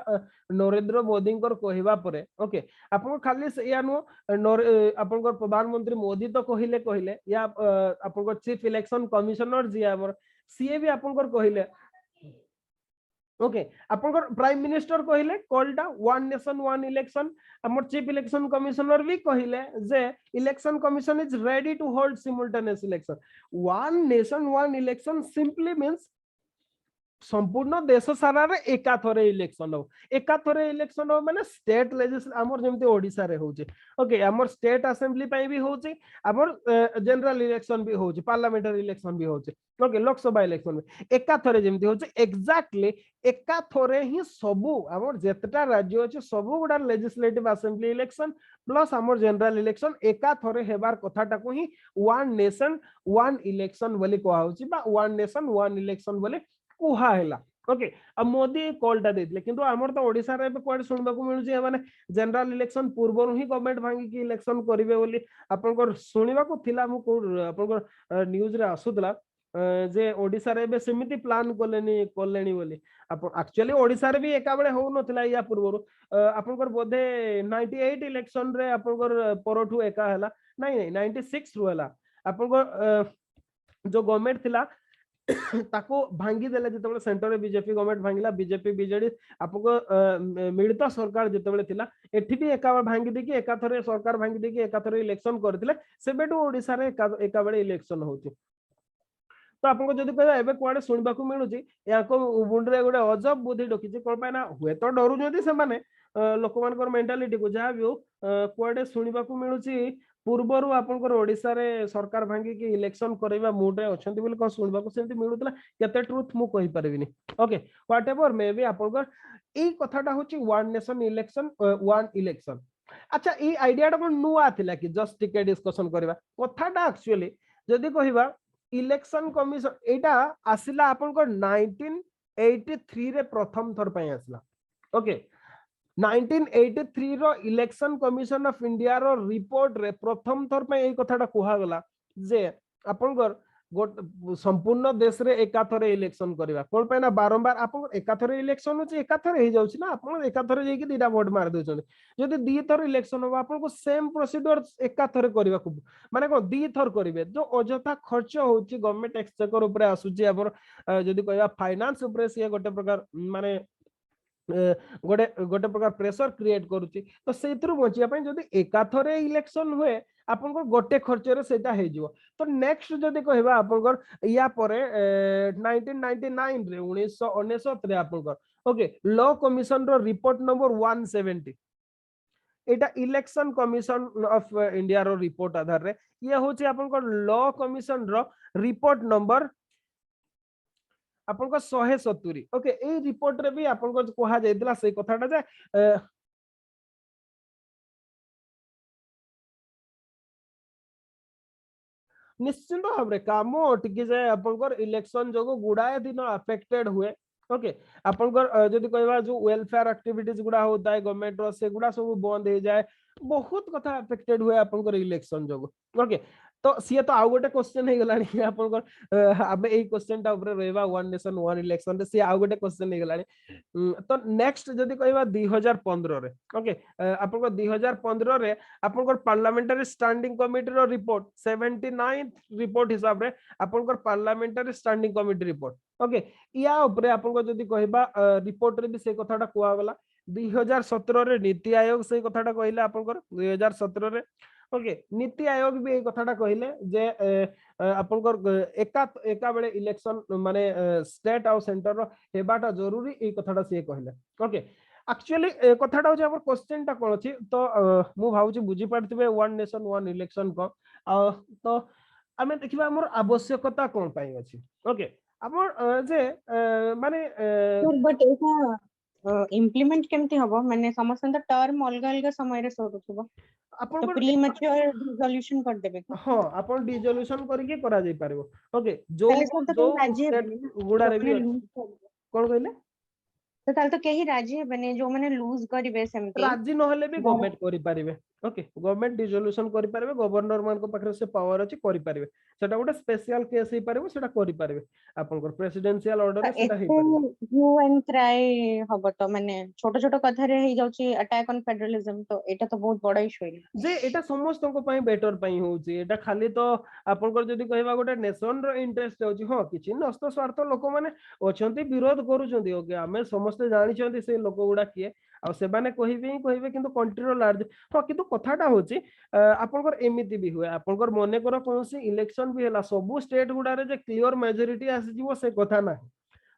नरेंद्र मोदी कर कहबा परे ओके आपन खाली या नो आपन को प्रधानमंत्री मोदी तो कहिले या आपन को चीफ इलेक्शन कमिश्नर जी हमर सीए भी आपन को कहिले ओके आपन प्राइम मिनिस्टर कहले called one nation one election हमर चीफ इलेक्शन कमिश्नर भी कहले जे election commission is ready to hold simultaneous election one nation one election simply means संपूर्ण देश सारा रे एका थरे इलेक्शन हो एका थरे इलेक्शन हो माने स्टेट लेजिस्लेचर हमर जेमते ओडिसा रे होचे ओके हमर स्टेट असेंबली पई भी होचे हमर जनरल इलेक्शन भी होचे पार्लियामेंटरी इलेक्शन भी होचे ओके लोकसभा इलेक्शन में एका थरे जेमते होचे एग्जैक्टली एका थरे ही सबु हमर जेतटा राज्य होचे सबु गुडा लेजिस्लेटिव असेंबली इलेक्शन प्लस हमर जनरल इलेक्शन एका थरे हेबार कथाटा को ही वन नेशन वन इलेक्शन बोली कहा होची बा वन नेशन वन इलेक्शन बोली कुहा हैला ओके अब मोदी कॉलटा देथिले किंतु हमर तो ओडिसा रे कोड सुनबा को मिलु जे माने जनरल इलेक्शन पूर्वरु ही गवर्नमेंट भांगी की इलेक्शन करिवे बोली आपन को सुनिबा को थिला मु को आपन को न्यूज रे आसुतला जे ओडिसा रे बे समिति प्लान कोलेनी बोली आपन एक्चुअली ओडिसा रे भी एका बेले हो नथिला या पूर्वरु आपन को बोधे 98 इलेक्शन रे आपन को परठु एका हैला नहीं 96 रु हैला आपन को जो गवर्नमेंट थिला ताको भांगी देले जेतेबेले सेंटर रे बीजेपी गवर्नमेंट भांगिला बीजेपी बीजेडी आपको मिलित सरकार जेतेबेले थिला एठी भी एका भांगी देकी एका थरे सरकार भांगी देकी एका थरे इलेक्शन करथिले सेबेटू ओडिसा रे एका बेले इलेक्शन होची तो आपको जदि कहबा एबे कुआडे सुनबा को मिलुची याको मुंड रे गोटे अजब बुद्धि डोकिची कोन पाना हुए तो डरु जदि से माने लोक मानकर मेंटालिटी को जहा भी कुआडे सुनबा को मिलुची पूर्वरु आपनकर ओडिसा रे सरकार भांगी की इलेक्शन करैबा मूड रे अछंती बोली कोन सुनबा को सेंती मिलुतला केते ट्रुथ मु कहि परबिनी ओके व्हाटएवर मे बी आपनकर ए कथाटा होची one nation election one election अच्छा ए आइडियाटा कोन नुआ थिला कि जस्ट टिके डिस्कशन करबा कथाटा एक्चुअली जदि कहिबा इलेक्शन कमिशन एटा आसिला आपनकर 1983 रे प्रथम थर पय आसिला ओके 1983 रो इलेक्शन कमिशन ऑफ इंडिया रो रिपोर्ट रे प्रथम थर पे एई कथाटा कुहा गला जे आपनकर संपूर्ण देश रे एका थरे इलेक्शन करबा कोन पे ना बारंबार आपन एका थरे इलेक्शन होची एका थरे हे जाउची ना आपन एका थरे जेकी दीटा वोट मार देउछन जदि दी थर इलेक्शन हो आपन को सेम प्रोसीजर एका थरे करबा को माने को दी थर करिवे जो अजथा खर्च होची गवर्नमेंट एक्सचेकर ऊपर आसुची हमर जदि कहबा फाइनेंस ऊपर से गोटे प्रकार माने गोटे गोटे प्रकार प्रेशर क्रिएट करूची तो सेथरु बचिया पय जदि एकाथरे इलेक्शन हुए आपन को गोटे खर्च रे सेटा हे जिवो तो नेक्स्ट जदि कहबा आपन को या परे 1999 रे 1999 रे आपन को ओके लॉ कमिशन रो रिपोर्ट नंबर 170 एटा इलेक्शन कमिशन ऑफ इंडिया रो रिपोर्ट आधार रे ये होची आपनकर लॉ कमिशन रो रिपोर्ट नंबर आपनकर 170 ओके ए रिपोर्ट रे भी आपनकर कोहा जायतिला से कथाटा जे निश्चिंत भाव में काम टिके जाए आपनकर इलेक्शन जो गुड़ाए दिन अफेक्टेड हुए ओके आपनकर जदि कहबा जो वेलफेयर एक्टिविटीज गुड़ा होता है गवर्नमेंट रो से गुड़ा सब बंद हो जाए बहुत कथा अफेक्टेड हुए आपनकर इलेक्शन जो ओके तो सी तो आउ गोटे क्वेश्चन हे गलानी आपनकर आबे ए क्वेश्चन टा ऊपर रहबा वन नेशन वन इलेक्शन रे सी आउ गोटे क्वेश्चन हे गलानी तो नेक्स्ट जदि कहबा 2015 रे ओके आपनकर 2015 रे आपनकर पार्लियामेंटरी स्टैंडिंग कमिटी रो रिपोर्ट 79th रिपोर्ट हिसाब रे आपनकर parliamentary standing committee report okay या ऊपर आपनकर जदि कहबा रिपोर्ट रे भी से कथाटा कुआ गला 2017 रे नीति आयोग से कथाटा कहले आपनकर 2017 रे ओके नीति आयोग भी ए कथाटा कहले जे आपनकर एका बेले इलेक्शन माने स्टेट और सेंटर रो हेबाटा जरूरी ए कथाटा से कहले ओके एक्चुअली कथाटा हो हमर क्वेश्चन टा कोन अछि तो मु भाउची बुझी पारथिबे वन नेशन वन इलेक्शन को तो आमे देखिबा हमर आवश्यकता कोन पाई अछि ओके हमर जे माने बट एटा इम्प्लीमेंट केमती हबो माने समस्त टर्म अलग अलग समय रे सरुथबो तो प्री मैच्योर रिजोल्यूशन कर देबे हां अपन डिसोल्यूशन करके करा जाई पारबो ओके जो ताले सब तो जो राजी स्टेट गुडा रे भी कोन कहले तो ताले तो केही राजी हेबेने जो माने लूज करिवे सेमती राजी नहले भी गवर्नमेंट करि पारिबे ओके गवर्नमेंट डिसोल्यूशन करि पारिबे गवर्नर मान को पाखरे से पावर अछि करि पारिबे सेटा गोटे स्पेशल केस हे पारिबो सेटा करि पारिबे आपनकर प्रेसिडेंशियल ऑर्डर सेटा हे पारिबे यू एंड क्राई हबो तो माने छोटो छोटो कथा रे हे जाउची अटैक ऑन फेडरलिज्म तो एटा तो बहुत बड़ा इशू है जे एटा समस्त को पई बेटर पई होउची एटा खाली तो आपनकर जदी कहबा गोटे नेशन रो इंटरेस्ट होउची हां किछि नस्त स्वार्थ लोक माने अछंती विरोध करूचंती ओके हमें समस्त जानि छंती से लोक गुडा किए आ सेबाने कहिबे किंतु कंट्री रो लार्ज हां किंतु कथाटा होची आपनकर एमिति भी हुए आपनकर मने करो कोनसी इलेक्शन भी हला सब स्टेट गुडा रे जे क्लियर मेजॉरिटी आसी जीवो से कथा ना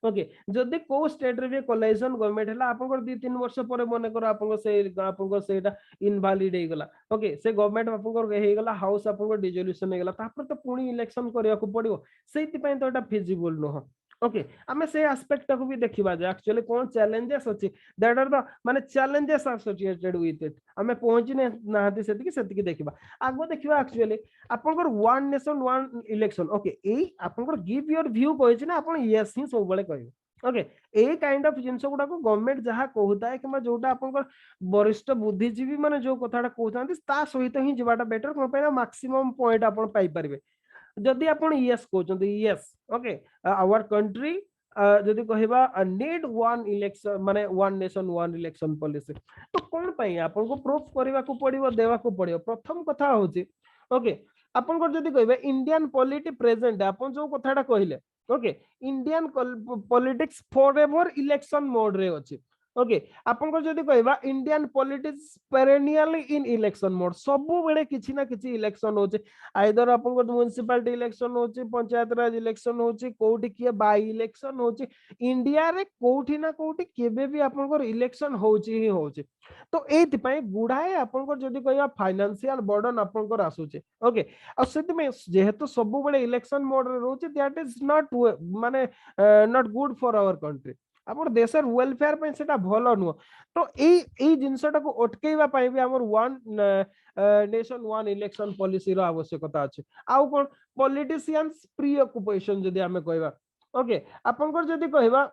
ओके जदि को स्टेट रे भी कोलाइजन गवर्नमेंट हला आपनकर 2-3 वर्ष परे मने करो आपनकर सेटा इनवैलिड हे गला ओके से गवर्नमेंट आपनकर हे गला हाउस आपनकर डिसोल्यूशन हे गला तापर तो पुणी इलेक्शन करिया को पड़ियो सेति पई तो एटा फिजिबल न हो ओके आमे से एस्पेक्ट को भी देखिबा जे एक्चुअली कोन चैलेंजेस अछि दैट आर द माने चैलेंजेस एसोसिएटेड विथ इट आमे पहुंची ने नाहती सेति देखिबा आगो देखिबा एक्चुअली आपनकर one nation one election okay ए आपनकर गिव योर व्यू कहछि ना आपन यस ही सब बळे कहबे ओके ए काइंड ऑफ जिंस गुडा को गवर्नमेंट जहा कहूता है कि जोटा आपनकर वरिष्ठ बुद्धिजीवी माने जो कथाटा कहउतांती ता सहित ही जिबाटा बेटर कोन पे मैक्सिमम पॉइंट आपन पाई परिबे जदि आपण यस कहउचंती यस ओके आवर कंट्री जदि कहबा नीड वन इलेक्शन माने one nation one election policy तो कोन पई आपन को प्रूफ करबा को पड़िबो देबा को पड़िबो प्रथम कथा होची ओके आपन को जदि कहबे इंडियन पॉलिटी प्रेजेंट आपन जो कथाटा कहिले okay Indian politics forever election mode रे अछि ओके आपन को जदि कहबा इंडियन पॉलिटिक्स पेरेनियली इन इलेक्शन मोड सबु बेले किछि ना किछि इलेक्शन होचे आइदर आपन को म्युनिसिपैलिटी इलेक्शन होचे पंचायत राज इलेक्शन होचे कोठी किए बाई इलेक्शन होचे इंडिया रे कोठी ना कोठी केबे भी आपन को इलेक्शन होचे ही होचे तो एति पई गुडाए आपन को जदि कहबा फाइनेंशियल बर्डन आपन को आसुचे ओके आ सेति में जेहेतु सबु बेले इलेक्शन मोड रे रहउचे दैट इज नॉट माने not good for our country हमर देशर वेलफेयर पे सेटा भलो नु तो ए जिंसटा को अटकेबा पाई भी हमर one nation one election policy रो आवश्यकता अछि आउ कोन पॉलिटिशियंस प्री ऑक्युपेशन जदि हमें कहबा ओके आपन को जदि कहबा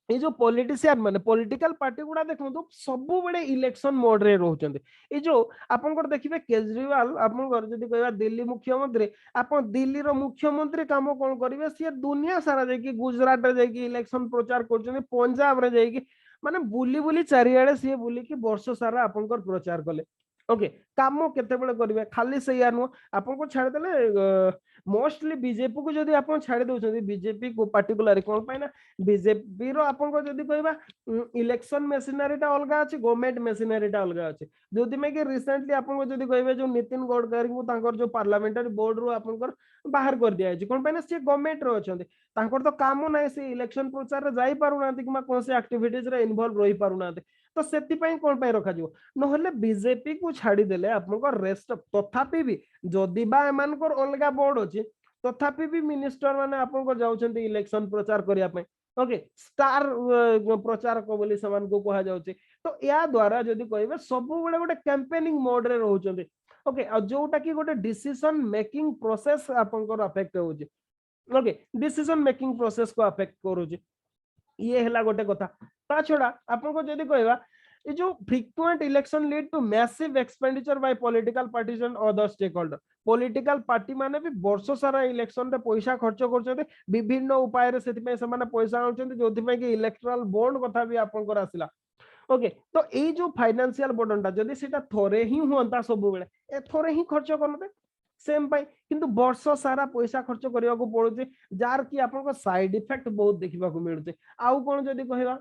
ये जो पॉलिटिशियन माने पॉलिटिकल पार्टी गुडा देखो सबु बेले इलेक्शन मोड रे रहउचंदी ए जो आपन को देखिबे केजरीवाल आपन को जदि कहबा दिल्ली मुख्यमंत्री आपन दिल्ली रो मुख्यमंत्री काम कोन करिवे से दुनिया सारा जाय कि गुजरात रे जाय कि इलेक्शन प्रचार करचंदी पंजाब रे जाय कि माने बुली बुली चारियाडे से बुली कि वर्ष सारा आपन को प्रचार कले ओके काम केते बेले करिवे खाली सैया नु आपन को छाड़ देले मोस्टली बीजेपी को जदि आपन छाड़ दोछंदी बीजेपी को पर्टिकुलर कोन पाइ ना बीजेपी रो आपन को जदि कहबा इलेक्शन मशीनरीटा अलगा अछि गवर्नमेंट मशीनरीटा अलगा अछि जदि में के रिसेंटली आपन को जदि कहबे जो नितिन गडकरी को तांकर जो पार्लियामेंटरी बोर्ड रो आपन को बाहर कर दिया अछि कोन पाइ ना से गवर्नमेंट रो अछंदी तांकर तो काम नै से इलेक्शन प्रचार रे जाई पारु नांती किमा कोन से एक्टिविटीज रे इन्वॉल्व रही पारु नांती तो सेति पई कोन पई रखा जिवो नहले बीजेपी को छाड़ी देले आपनको रेस्ट तथापि भी जदि बा एमानकर अलगा बोर्ड अछि तथापि भी मिनिस्टर माने आपनको जाउछन्ती इलेक्शन प्रचार करिया पई ओके स्टार प्रचारक बोली समान को कहा जाउछि तो या द्वारा जदि कहबे सब बेले गोटे कैंपेनिंग मोड रे रहउछन्ती ओके आ जोटा कि गोटे डिसीजन मेकिंग प्रोसेस आपनको अफेक्ट होउछि ओके डिसीजन मेकिंग प्रोसेस को अफेक्ट करूछि ये हैला गोटे कथा ता छडा आपनको जदि कहबा ये जो frequent election lead to massive expenditure by political parties and other stakeholder political party माने भी वर्ष सारा इलेक्शन रे पैसा खर्च करछते विभिन्न उपाय रे सेति पे समान पैसा आउछन्ते जोथि पे कि इलेक्टोरल बॉन्ड कथा भी आपनकर आसिला ओके तो ये जो फाइनेंशियल बर्डनटा जदि सेटा थोरे ही हुंता सब बेले ए थोरे ही खर्च करनते सेम पाई किंतु वर्ष सारा पैसा खर्च करबा को पड़ुचे जार की आपनको साइड इफेक्ट बहुत देखिबा को मिलुचे आउ कोन जदि कहबा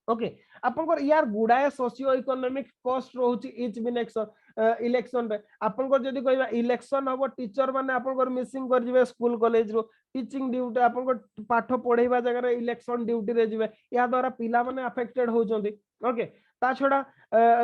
ओके आपनकर यार गुडाए सोशियो इकोनॉमिक कॉस्ट रहउची इच बिन इलेक्शन रे आपनकर जदि कहबा इलेक्शन हबो टीचर माने आपनकर मिसिंग कर जिवे स्कूल कॉलेज रो टीचिंग ड्यूटी आपनकर पाठ पढाइबा जगह रे इलेक्शन ड्यूटी रे जिवे या द्वारा पिला माने अफेक्टेड होउचंदी ओके ता छोड़ा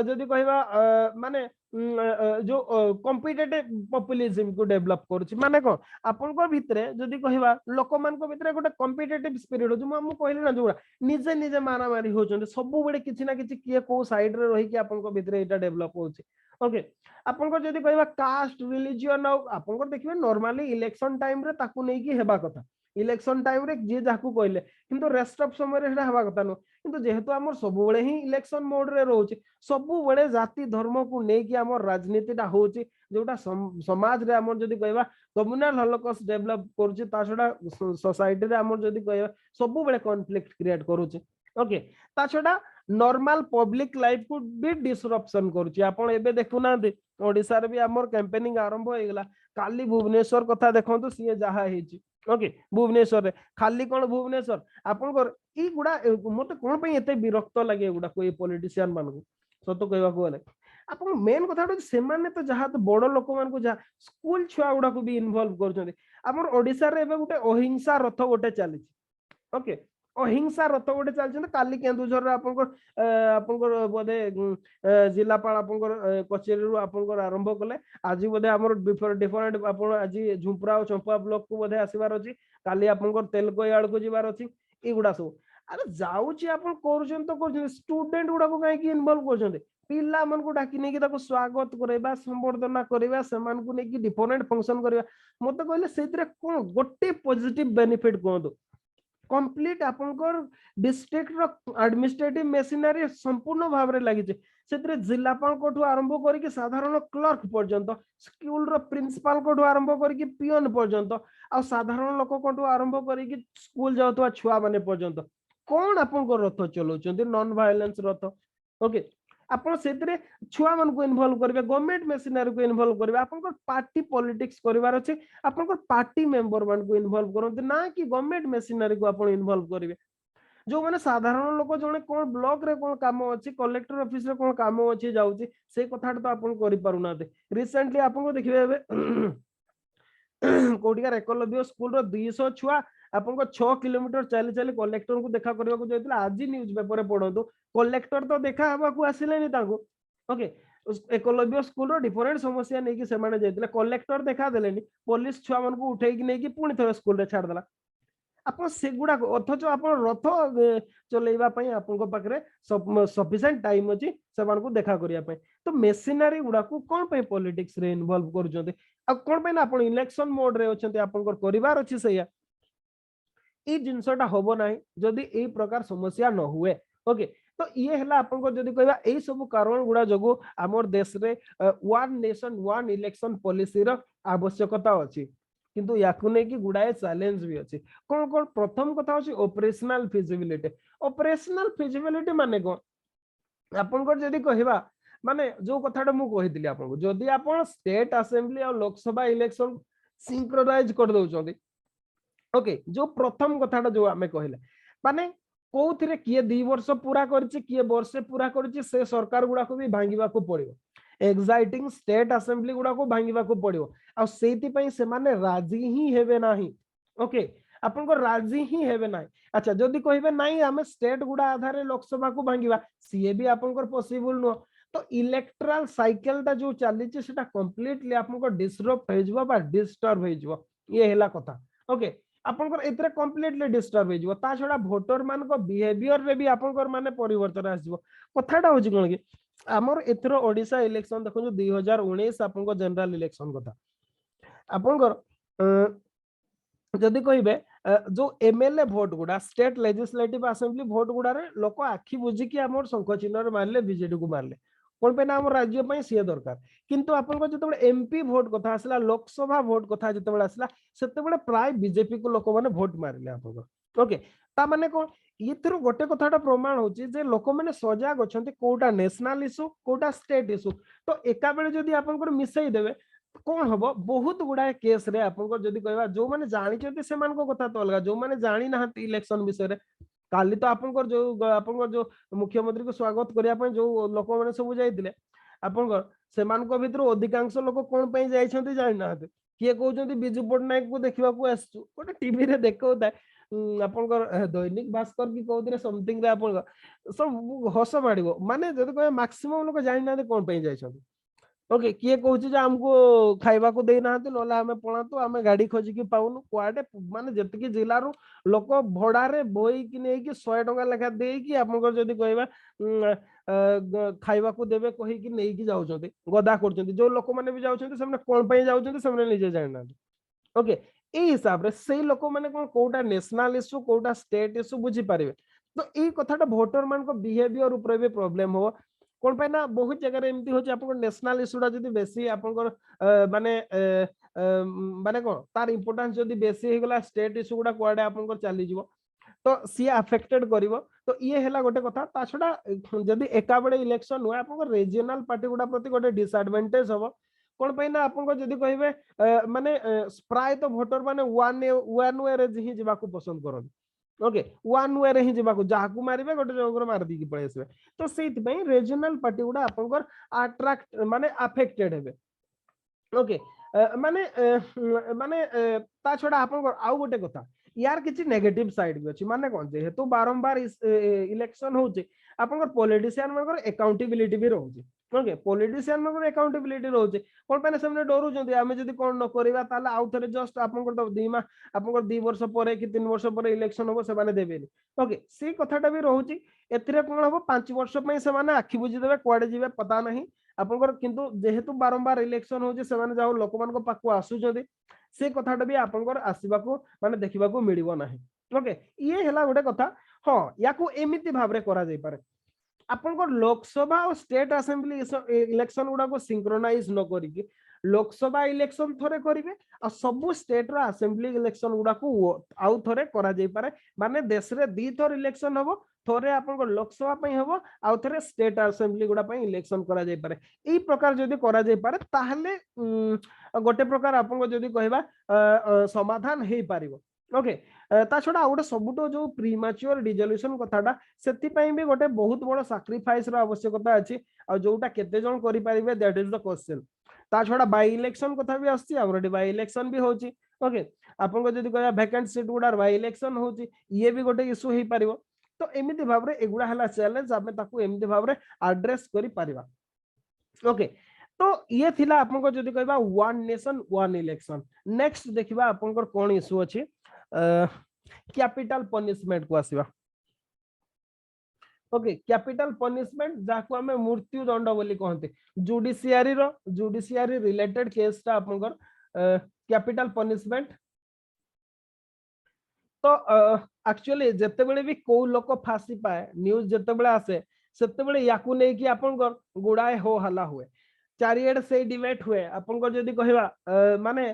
जदि कहबा माने जो कॉम्पिटिटिव पॉपुलिज्म को डेवलप करूची माने को आपनकर भितरे जदि कहबा लोक मान को भितरे गोटे कॉम्पिटिटिव स्पिरिट जो हम कहले ना जोरा निजे निजे मारा मारी होचंदी सब बेले किछि ना किछि किए को साइड रे रही कि आपनको भितरे एटा डेवलप होची ओके आपनकर जदि कहबा कास्ट रिलीजियन आपनकर देखिबे नॉर्मली इलेक्शन टाइम रे ताकू नै कि हेबा कथा इलेक्शन टाइम रे जे जाकू कहले किंतु रेस्ट ऑफ समय रे हेडा हेबा कथा न किंतु जेहेतु हमर सब बेले ही इलेक्शन मोड रे रहउची सब बेले जाति धर्म को नै कि हमर राजनीतिटा होची जोटा समाज रे हमर जदि कहबा कम्युनल हॉलोकॉस्ट डेवलप करूची ता छडा सोसाइटी रे हमर जदि कहबा सब बेले कॉन्फ्लिक्ट क्रिएट करूची ओके ता छडा नॉर्मल पब्लिक लाइफ को भी डिसरप्शन करूची आपण एबे देखु ना ओडिसा रे भी हमर कैंपेनिंग आरंभ हो गेला काली भुवनेश्वर कथा देखंतु सिए जहा हेची ओके भुवनेश्वर रे खाली कोन भुवनेश्वर आपनकर ई गुडा मते कोन पई एते विरक्त लागे गुडा कोई पॉलिटिशियन मान को सत कहबा को गले आपन मेन कथा से माने तो जहा तो बड़ लोक मान को जा स्कूल छुआ गुडा को भी इन्वॉल्व करछन हमर ओडिसा रे एबे गुटे अहिंसा रथ गोटे चली ओके अहिंसा रथ गोटे चलछन काली केंदुझर रे आपनकर बोधे जिलापाल आपनकर कचेरी रु आपनकर आरंभ कले आज बोधे हमर डिफरेंट आपन आज झुंपरा और चंपा ब्लॉक को बोधे आसीबार अछि काली आपनकर तेलको याड को जिबार अछि ई गुडा सब अरे जाउची आपन करछन तो करछन स्टूडेंट गुडा को काहे कि इन्वॉल्व करछन पिला मन को डाकी नै कि ताको स्वागत करैबा संबर्धना करैबा समान को नै कि डिफरेंट फंक्शन करैबा मते कहले सेतरे कोन गोटे पॉजिटिव बेनिफिट कोन कंप्लीट आपनकर डिस्ट्रिक्ट रो एडमिनिस्ट्रेटिव मशीनरी संपूर्ण भाव रे लागि छै सेतरे जिलापाल कोठु आरंभ करी कि साधारण क्लर्क पर्यंत स्कूल रो प्रिंसिपल कोठु आरंभ करी कि पियन पर्यंत आ साधारण लोक कोठु आरंभ करी कि स्कूल जाउतवा छुआ माने पर्यंत कोन आपनकर रथ चलौचंदी नॉन वायलेंस रथ ओके आपण सेतरे छुआ मन को इन्वॉल्व करबे गवर्नमेंट मशीनरी को इन्वॉल्व करबे आपनकर पार्टी पॉलिटिक्स करिवार अछि आपनकर पार्टी मेंबर मन को इन्वॉल्व करते ना कि गवर्नमेंट मशीनरी को आपण इन्वॉल्व करिवे जो माने साधारण लोक जने कोन ब्लॉक रे कोन काम अछि कलेक्टर ऑफिस रे कोन काम अछि जाउची से कथा तो आपण करि पारु नाते रिसेंटली आपण को देखिबे कोटिकार एकलव्य स्कूल रो 200 छुआ आपनको 6 किलोमीटर चली चली कलेक्टर को देखा करबा को जायतिला आज न्यूज पेपर रे पढंतु कलेक्टर तो देखा हबा को आसिलेनी ताको ओके एकलव्य स्कूल रो डिफरेंट समस्या नै कि से माने जायतिला कलेक्टर देखा देलेनी पुलिस छुआ मन को उठै कि नै कि पुनी थोर स्कूल रे छाड़ देला आपण सेगुडा अथच आपण रथ चलेइबा पई आपनको पाखरे सफिशिएंट टाइम अछि समान को देखा करिया पई तो मेशिनरी गुडा को कोन पई पॉलिटिक्स रे इन्वॉल्व करूचंती आ कोन पई ना आपण इलेक्शन मोड रे अछंती आपनकर परिवार अछि सैया ई जिंसटा होबो नाही जदी एई प्रकार समस्या न हुए ओके तो ये हला आपनको जदी कहबा एई सब कारण गुडा जगो हमर देश रे one nation one election policy रो आवश्यकता अछि किंतु याकु नै कि गुडाए चैलेंज भी अछि कोन कोन प्रथम कथा अछि ऑपरेशनल फिजिबिलिटी माने को आपनकर जदी कहबा माने जो कथाटा मु कहितली आपनको जदी आपन स्टेट असेंबली और लोकसभा इलेक्शन सिंक्रोनाइज कर दउचंदी ओके जो प्रथम कथाटा जो आमे कहले माने कोउथिरे किए 2 वर्ष पूरा करछि किए वर्ष पूरा करछि से सरकार गुडा को भी भांगीबा को पड़िबो एक्साइटिंग स्टेट असेंबली गुडा को भांगीबा को पड़िबो आ सेति पई से माने राजी ही हेबे नाही ओके आपन राजी ही हेबे ना। अच्छा जदि कहबे नाही आमे स्टेट गुडा आधार लोकसभा को भांगिबा सीए भी आपन पॉसिबल नो। तो इलेक्ट्राल साइकिल टा जो चली सेटा कंप्लीटली आपन डिसरप्ट हो जिवो बा डिस्टर्ब हो जिवो ये हैला कथा। ओके आपन एतरे कंप्लीटली डिस्टर्ब हो जिवो ता छडा वोटर मान को बिहेवियर रे भी आपन माने परिवर्तन आ जिवो। कथाटा होची कोन कि हमर एथरो ओडिसा इलेक्शन देखो 2019 आपन जनरल इलेक्शन कथा आपन जदि कहबे जो एमएलए भोट गुडा स्टेट लेजिस्लेटिव असेंबली भोट गुडा रे लोक आखि बुझी कि हमर शंख चिन्ह मारले बीजेडी को मारले कोन पे ना हम राज्य पई सी दरकार। किंतु आपन जतबे एमपी भोट कथा आसला लोकसभा भोट कथा जतबे आसला सेतबे प्राय बीजेपी को लोक माने भोट मारले आपन। ओके ता माने कोन इथरो गोटे कथाटा प्रमाण होची जे लोक माने सजाग अछंती कोटा नेशनल इशू कोटा स्टेट इशू। तो एका बेले जदि आपन मिसई देबे कौन हम बहुत गुड़ाए केस रे आपन जदि कहबा जो माने जानि छथि सेमान को कथा तो अलग जो माने जानि ना इलेक्शन विषय रे काली तो आपन जो मुख्यमंत्री को स्वागत करिया पय जो लोक माने सब जाइतिले आपन सेमान को भितर अधिकांश लोक कोन पय जाय छथि जानि ना किए कहउछथि बिजू पटनायक को देखिबा को आसछु गोटे टीवी रे देखौता आपन दैनिक भास्कर की कहउतरे समथिंग रे आपन सब हस माडिबो माने जदि कहे मैक्सिमम लोक जानि ना कोन पय जाय छथि। ओके किए कहूँ आमको खाइबा को दे ना ना आम पलातु आम गाड़ी खोजिकी पाऊनु कुआडे माने जतिकी जिलारू लोक भड़ारे बोई कि नहीं कि 100 टंका लेखा देकी आपन जदि कहबा खाइबा को देबे कहि कि नहीं कि जाउछथि गदा करछथि जो लोक माने भी जाउछथि सेमने कोन पई जाउछथि सेमने निजे जानि ना। ओके ए हिसाब रे से लोक माने कोन कोटा नेशनल इशू कोटा स्टेट इशू बुझी पारिबे। तो ए कथाटा वोटर मान को बिहेवियर ऊपर भी प्रॉब्लम हो कोन पे ना बहुत जगह एमती होची आपन नेशनल इशूडा जदी बेसी आपन माने माने कोन तार इंपोर्टेंस जदी बेसी हे गला स्टेट इशू गुडा कोआडे आपन चली जीवो तो सी अफेक्टेड करिवो। तो ये हैला गोटे कथा ता छडा जदी एका बडे इलेक्शन हुए आपन रीजनल पार्टी गुडा प्रति गोटे डिसएडवांटेज हबो कोन पे ना आपन जदी कहबे माने प्राय तो वोटर माने वन वे रे ही जीवा को पसंद करन। ओके वन वे रे ही जीवा को जाहाकू मारिबे गोटे जंगर मार दी की पळे आसबे। तो सेति पई रीजनल पार्टी गुडा आपन अट्रैक्ट माने अफेक्टेड हेबे। ओके माने माने ता छडा आपन आउ गोटे कथा यार किछि नेगेटिव साइड भी अछि माने कोन जे हेतु बारंबार इलेक्शन होउचे आपन पॉलिटिशियन मनकर अकाउंटेबिलिटी भी रहउचे। ओके पॉलिटिशियन मनकर अकाउंटेबिलिटी रहउचे कोन पने सामने डरू जंती आमे जदी कोन न करिबा ताले आउ थरे जस्ट आपन तो दीमा आपन 2 वर्ष परे कि 3 वर्ष परे इलेक्शन हो से माने देबेनी। ओके से कथाटा भी रहउची एथिरे कोन हो 5 वर्ष पई से माने आखि बुझी देबे कोआडे जीवे पता नहीं आपन किंतु जेहेतु बारंबार इलेक्शन होउचे से माने जाओ लोक मान को पाकु आसु जदी से कथाटा भी आपन आसीबा को माने देखिबा को मिलिबो नाही। ओके ये हैला गोटे कथा हां याकू एमिति भाबरे करा जाई पारे आपन लोकसभा और स्टेट असेंबली इलेक्शन गुडा को सिंक्रोनाइज न करिके लोकसभा इलेक्शन थरे करिवे आ सब स्टेट रो असेंबली इलेक्शन गुडा को आउ थरे करा जाई पारे माने देश रे दी थर इलेक्शन हबो थोरे आपन लोकसभा पई हबो आउ थरे स्टेट असेंबली गुडा पई इलेक्शन करा जाई पारे। एई प्रकार जदी करा जाई पारे ताहले गोटे प्रकार आपन जदी कहबा समाधान हेई पारिबो। ओके ता छडा आउटे सबुटो जो प्रीमैच्योर डिसोल्यूशन कथाटा सेति पई भी गोटे बहुत बड़ सैक्रिफाइस रो आवश्यकता अछि आ जोटा केते जण करि पारिबे दैट इज द क्वेश्चन। ता छडा बाय इलेक्शन कथा भी आछि हमर बाय इलेक्शन भी होछि। ओके आपन को जदी कहया वैकेंट सीट गुडा बाय इलेक्शन होछि ये भी गोटे इशू हेई पारिबो। तो एमिति भाबरे एगुडा हला चैलेंज आमे ताकू एमिति भाबरे एड्रेस करि पारिबा। ओके तो ये थिला आपन को जदी कहबा one nation one election. Next देखिबा आपन को कोन इशू अछि कैपिटल पनिशमेंट को आसीबा। ओके कैपिटल पनिशमेंट जाको हमें मृत्यु दंड बोली कहते जुडिशियरी रिलेटेड केस ता आपन कैपिटल पनिशमेंट। तो एक्चुअली जते बेले भी को लोक फांसी पाए न्यूज जते बेले आसे सेते बेले याकू नै कि आपन गुडाए हो हल्ला हुए चारिएडे से डिबेट हुए आपन जदी कहबा माने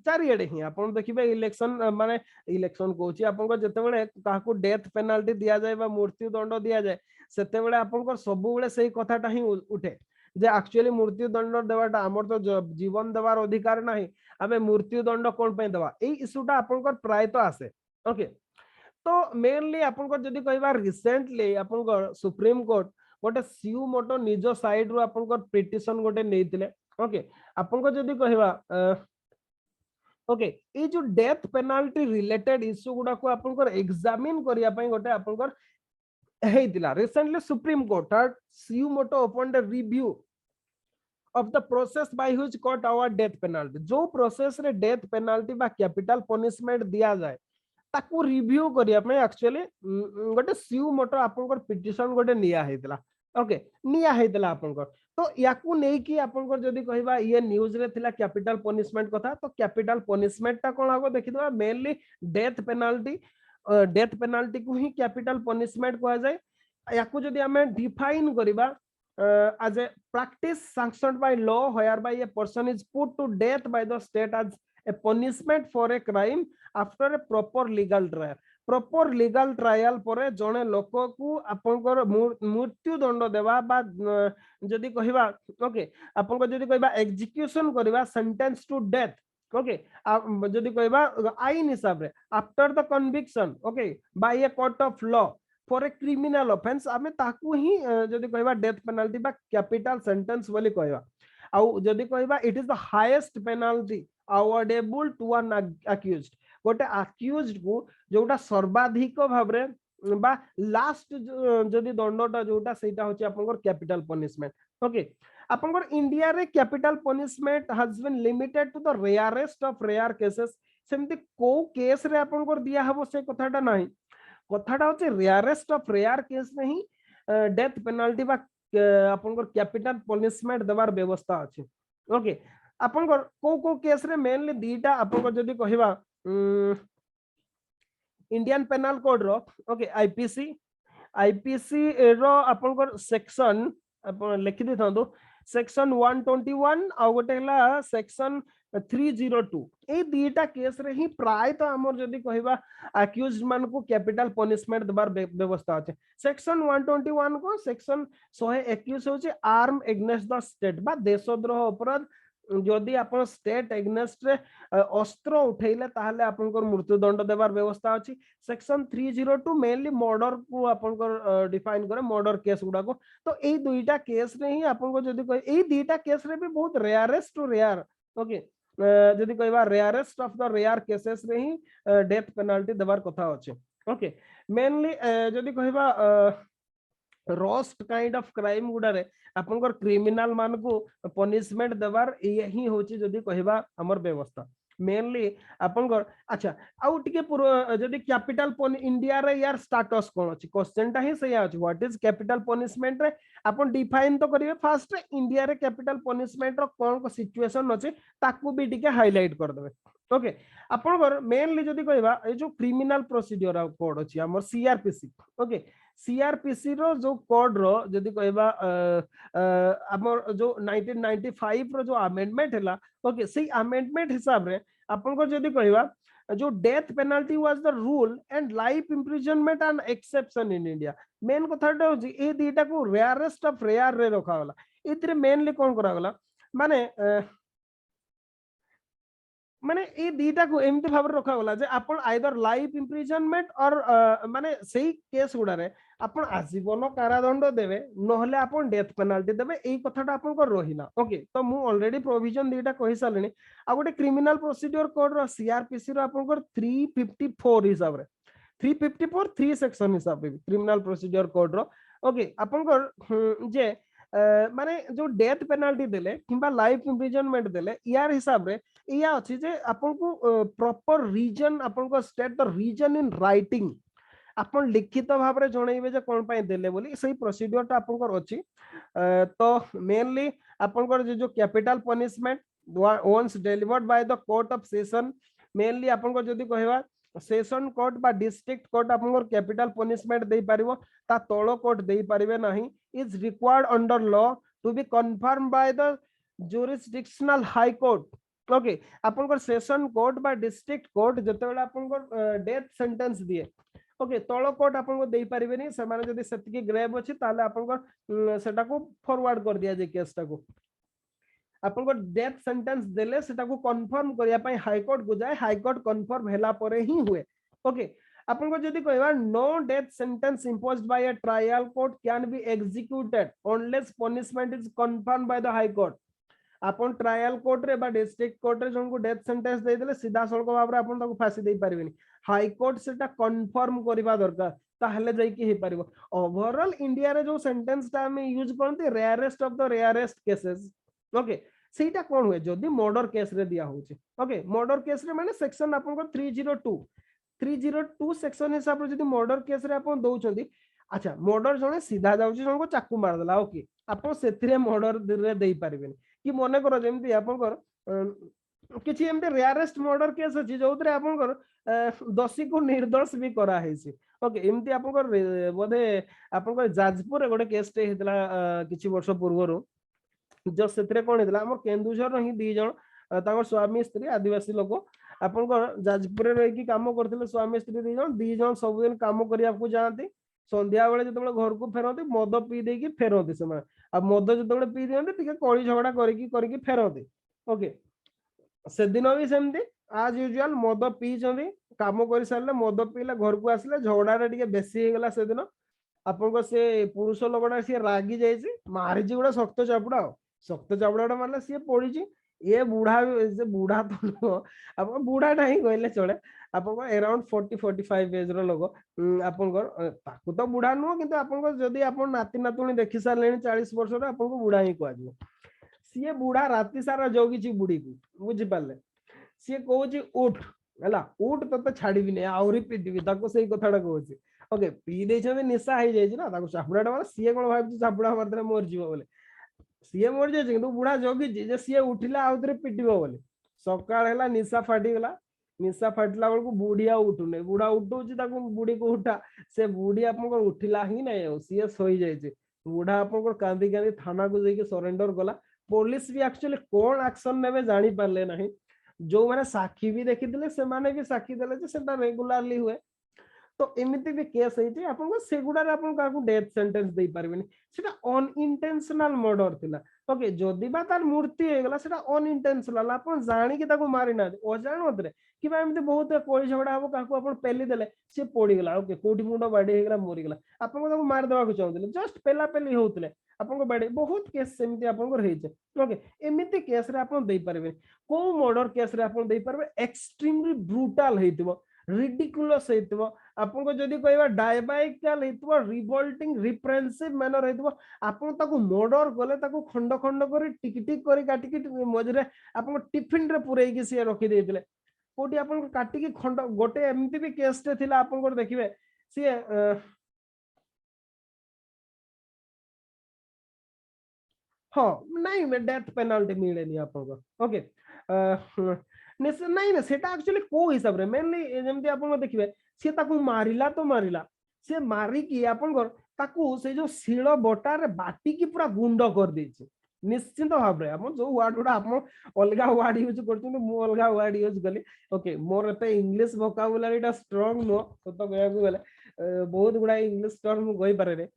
चारिएडे ही आपन देखिबे इलेक्शन माने इलेक्शन कहूची आपन जते बेले काकू डेथ पेनाल्टी दिया जाए बा मृत्यु दंड दिया जाए सेते बेले आपन सब बेले सेही कथाटा ही उठे जे एक्चुअली मृत्यु दंड देवाटा हमर तो जीवन देवार अधिकार नाही आमे मृत्यु दंड कोन पे देवा ए इशूटा आपन प्राय तो आसे। ओके तो मेनली आपन जदी कहबा रिसेंटली आपन सुप्रीम कोर्ट गोटे सिउ मोटो निज साइड रो आपन पिटिशन गोटे नेइतिले। ओके आपन जदी कहबा ओके ये जो डेथ पेनाल्टी रिलेटेड इश्यू गुडा को आपनकर एग्जामिन करिया पई गोटे आपनकर हेतिला recently supreme court had suo moto upon the review of the process by which court award death penalty जो प्रोसेस रे डेथ पेनाल्टी बा कैपिटल पनिशमेंट दिया जाए ताकू रिव्यू करिया पई एक्चुअली गोटे सुo moto आपनकर पिटिशन गोटे निया हेतिला ओके निया हेतिला आपनकर तो याकू नै कि आपनकर जदी कहबा ये न्यूज रे थिला कैपिटल पनिशमेंट कथा तो कैपिटल पनिशमेंट ता कोन आगो देखिदबा मेनली डेथ पेनाल्टी को ही कैपिटल पनिशमेंट कहा जाए याकू जदी हमें डिफाइन करिबा as a practice sanctioned by law whereby a person is put to death by the state as a punishment for a crime after a proper legal trial परे जने लोक को आपनकर मृत्यु दंड देवा बा जदी कहिबा ओके आपनकर जदी कहिबा एग्जीक्यूशन करिबा सेंटेंस टू डेथ ओके जदी कहिबा आईन हिसाब रे after the conviction okay by a court of law for a criminal offence आमे ताकू ही जदी कहबा डेथ पेनाल्टी बा कैपिटल सेंटेंस बोली कहबा आउ जदी कहबा it is the highest penalty awardable to an accused गोटे अक्यूज्ड को जोटा सर्वाधिक भाबरे बा लास्ट जदी दंडटा जोटा सेटा होची आपनकर कैपिटल पनिशमेंट ओके आपनकर इंडिया रे capital punishment has been limited to the rarest of rare cases सेमती को केस रे आपनकर दिया हबो से कथाटा नाही कथाटा होचे रेयरेस्ट ऑफ रेयर केस में ही डेथ पेनाल्टी बा आपनकर कैपिटल पनिशमेंट देवार व्यवस्था अछि ओके आपनकर को केस रे मेनली दीटा आपनकर जदी कहिबा इंडियन पेनल कोड रो ओके आईपीसी रो आपनकर सेक्शन अपन लिखि दिथांदो सेक्शन 121 आ गोटे हला सेक्शन 302 ए दीटा केस रे ही प्राय तो हमर जदी कहिबा अक्यूज्ड मान को कैपिटल पनिशमेंट दबार व्यवस्था अछि सेक्शन 121 को सेक्शन 121 होचे आर्म एगेंस्ट द स्टेट बा देशद्रोह अपराध जदि आपण स्टेट एगेंस्ट रे अस्त्र उठैले ताहले आपनकर मृत्युदंड देबार व्यवस्था अछि सेक्शन 302 मेनली मर्डर को आपनकर डिफाइन करे मर्डर केस गुडा को तो एई दुईटा केस रे ही आपनको जदि कहि एई दुईटा केस रे भी बहुत रेयरेस्ट टू रेयर ओके जदि कहबा rarest of the rare cases रे ही डेथ पेनाल्टी देबार कथा अछि ओके मेनली जदि कहबा रोस्ट काइंड ऑफ क्राइम गुडा रे आपनकर क्रिमिनल मान को पनिशमेंट देबार यही होची जदि कहबा हमर व्यवस्था मेनली आपनकर अच्छा आउ टिके जदि कैपिटल इंडिया रे यार स्टेटस कोन अछि क्वेश्चन ता ही सही अछि व्हाट इज कैपिटल पनिशमेंट रे आपन डिफाइन तो करिवे फर्स्ट रे इंडिया रे कैपिटल पनिशमेंट रो कोन को सिचुएशन अछि ताकू भी टिके हाईलाइट कर देबे ओके आपनकर मेनली जदि कहबा ए जो क्रिमिनल प्रोसीजर कोड अछि हमर सीआरपीसी ओके सीआरपीसी रो जो कोड रो जदि कहबा हमर जो 1995 रो जो अमेंडमेंट हैला ओके से अमेंडमेंट हिसाब रे आपन को जदि कहबा जो death penalty was the rule and life imprisonment an exception in India मेन कथाटा हो ए दीटा को रेयरेस्ट ऑफ रेयर रे रखा होला इतरे मेनली कोन करा गला माने माने ए दीटा को एमती भाव रखा गला जे आपण आइदर लाइफ इंप्रिजनमेंट और माने सही केस गुडा रे आपण आजीवन कारादंड देबे नहले आपण डेथ पेनाल्टी देबे एई कथाटा आपण को रहिला ओके तो मु ऑलरेडी प्रोविजन दीटा कहि सालनी आ गोटे क्रिमिनल प्रोसीजर कोड रो सीआरपीसी रो आपण को 354 हिसाब रे 354 3 सेक्शन हिसाब रे क्रिमिनल प्रोसीजर कोड रो ओके आपण को जे माने जो डेथ पेनाल्टी देले किबा लाइफ इंप्रिजनमेंट देले यार हिसाब रे या अछि जे आपन को प्रॉपर रीजन आपन को state the reason in writing आपन लिखित भाव रे जणैबे जे कोन पय देले बोली सही प्रोसीजर ता आपन को अछि तो मेनली आपन को जो capital punishment once delivered by the court of session mainly आपन को जदी कहबा सेशन कोर्ट बा डिस्ट्रिक्ट कोर्ट आपन को कैपिटल पनिशमेंट देई परिबो ता तोलो कोर्ट देई परिबे नाही is required under law to be confirm by the jurisdictional high court okay आपन को सेशन कोर्ट बा डिस्ट्रिक्ट कोर्ट जतबेला आपन को डेथ सेंटेंस दिए ओके तोलो कोर्ट आपन को देई परिबे नहीं से माने जदी सेतिकी ग्रेव अछि ताले आपन को सेटा को फॉरवर्ड कर दिया जे केसटा को आपन को डेथ सेंटेंस देले सेटा को कंफर्म करिया पई हाई कोर्ट को जाय हाई कोर्ट कंफर्म हैला परे ही हुए ओके आपन को जदी कहबा no death sentence imposed by a trial court can be executed unless punishment is confirm by the high court आपण ट्रायल कोर्ट रे बा डिस्ट्रिक्ट कोर्ट रे जनको डेथ सेंटेंस दे देले सीधा सड़क भाव रे आपण ताको फांसी दे परिबेनी हाई कोर्ट सेटा कंफर्म करबा दरकार ताहले जाई कि हे परिबो ओवरऑल इंडिया रे जो सेंटेंस ता हम यूज करते rarest of the rarest cases okay सेटा कोन हुए जदी मर्डर केस रे दिया होची ओके मर्डर केस रे माने सेक्शन आपन को 302 सेक्शन हिसाब रे जदी मर्डर केस रे आपन दउचंदी अच्छा मर्डर जने सीधा जाउची जन को चाकू मार देला ओके आपन सेथिरे मर्डर रे देई परिबेनी कि मने करो जेमती आपन कर किछि एमते रेयरेस्ट मर्डर केस अछि जोतरे आपन कर दोषी को निर्दोष भी करा हेसी ओके एमती आपन कर बोधे आपन कर जाजपुर रे गोटे केस टे हेतला किछि वर्ष पूर्वरो जो सेथिरे कोन हेतला हमर केंदुझर ही दी जण ताकर स्वामी स्त्री आदिवासी लोक आपन को जाजपुर रे रही की काम करथिले स्वामी स्त्री दी जण सब दिन काम करिया को जांती संध्या बेले जतबे घर को फेरंती मद पी दे की फेरंती समा अब मद जतबे पी दियंती टिके कळी झगड़ा करिकी फेरंती ओके से दिन भी सेमती आज यूजुअल मद पी चंदी काम कर सारले मद पीले घर को आसले झगड़ा रे टिके बेसी हे गेला से दिन आपन को से पुरुष लोगडा से रागी जाईची मारी जी गुडा शक्त चाबड़ा मारले सी पड़ी ये बुढ़ा से बुढ़ा तो आप बुढ़ा नहीं कहले चले आप अराउंड 40-45 एज लोक आपको तो बुढ़ा नुह कि जदि आप नाती नातुणी देखी सारे 40 वर्ष आपको बुढ़ा ही कह सी बुढ़ा राति सारा जगिची बुढ़ी को बुझिपारे सी कौच उठ है उठ तो छाड़ी नहीं आहरी पिटिबी से कथा कहूँ ओके पी दे निशा हो जाए चापुड़ा मारे सी कौन भाई चापुड़ा मारदे मरजी बोले सी मर जाए कि बुढ़ा जगी सी उठिला आउे पिटो बोले सकाल निशा फाटीगला निशा फाटला बेलू बुढ़ी उठुने बुढ़ा उठू बुढ़ी को उठा से बुढ़ी आप उठिला ही नहीं सी शई जाए बुढ़ा आप कांदी कांदी थाना को जाके सरेंडर कला पुलिस भी एक्चुअली कौन एक्शन ने जानी पारे ना जो मैंने साक्षी भी देखी से माने भी साक्षी देले रेगुलारली हुए तो एमती भी केस होती आपको सेगुडारे आपन काकू डेथ सेंटेंस दे पारबेनी सेटा अनइंटेंशनल मर्डर थिला ओके जदी बा तार मृत्यु हे गेला सेटा अनइंटेंशनल आपन जानि कि ताको मारि ना अजाणत रे कि बा एमती बहुत कोई झगड़ा हो काकू आपन पेली देले से पड़ी गेला ओके कोठी मुंडो बाडी हे गेला मरि गेला आपन को ताको मार देबा को चाहउतले जस्ट पेला पेली होउतले आपन को बाडी बहुत केस सेमती आपन को रही छै ओके एमती केस रे आपन दे पारबे को मर्डर केस रे आपन दे पारबे एक्सट्रीमली ब्रूटल हेतिबो रिडिकुलस हेतिबो आपन को जदी कहबा डायबाइकल हेतिबो रिवोल्टिंग रिप्रेंसिव मैनर हेतिबो आपन ताको मर्डर गले ताको खंड खंड करी टिक टिक करी काटी की मजरे आपन टिफिन रे पुरई के से रखी देतिले कोटी आपन को काटी की खंड गोटे एमती भी केस टे थिला आपन को देखिबे से हाँ नहीं मैं डेथ पेनाल्टी मिले नहीं आपन को ओके नहीं ना सेटा एक्चुअली को हिसाब रे मेनली जेमती आपन देखिबे से ताकू मारिला तो मारिला से मारी की आपन घर ताकू से जो शिल बटा रे बाटी की पूरा गुंड कर देछि निश्चित भाव रे हम जो वर्ड गुडा हम अलगा वर्ड यूज करछन मु अलगा वर्ड यूज कली ओके मोर एते इंग्लिश वोकाबुलरी टा स्ट्रांग नो तो कहया को गेले बहुत गुडा इंग्लिश टर्म गई पारे रे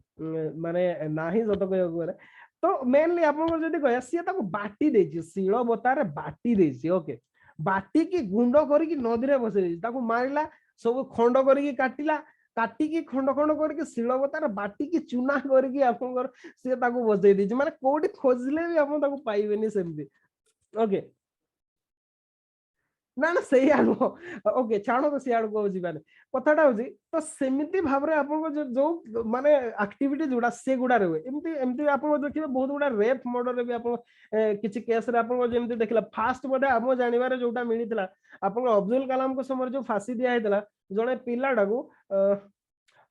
माने नाही जतो कहया को गेले तो मेनली आपन जदी कहया से ताकू बाटी देछि शिल बटा रे बाटी देछि ओके बाटी की गुंड करी नदी रे बसई ताकू मारिला सब खंड करी काटिला काटिकी खंड खंड करके शिलबतार बाटी की चुना करके आपन से ताकू बसई दी माने कोठी खोजले भी आपन ताकू पाइबेनी सेमती ओके ना ना सही आनो ओके छाणो तो सियाड़ को जीवाने कथाटा होजी तो सेमिति भाबरे आपन को जो माने एक्टिविटी जोडा से गुडा रे एमती एमती आपन देखिबे बहुत गुडा रेप मर्डर रे भी आपन किछि केस रे आपन जेमती देखला फास्ट बडे हम जानिबारे जोटा मिलितला आपन अब्दुल कलाम को समय जो फांसी दिया हेतला जने पिलाडा को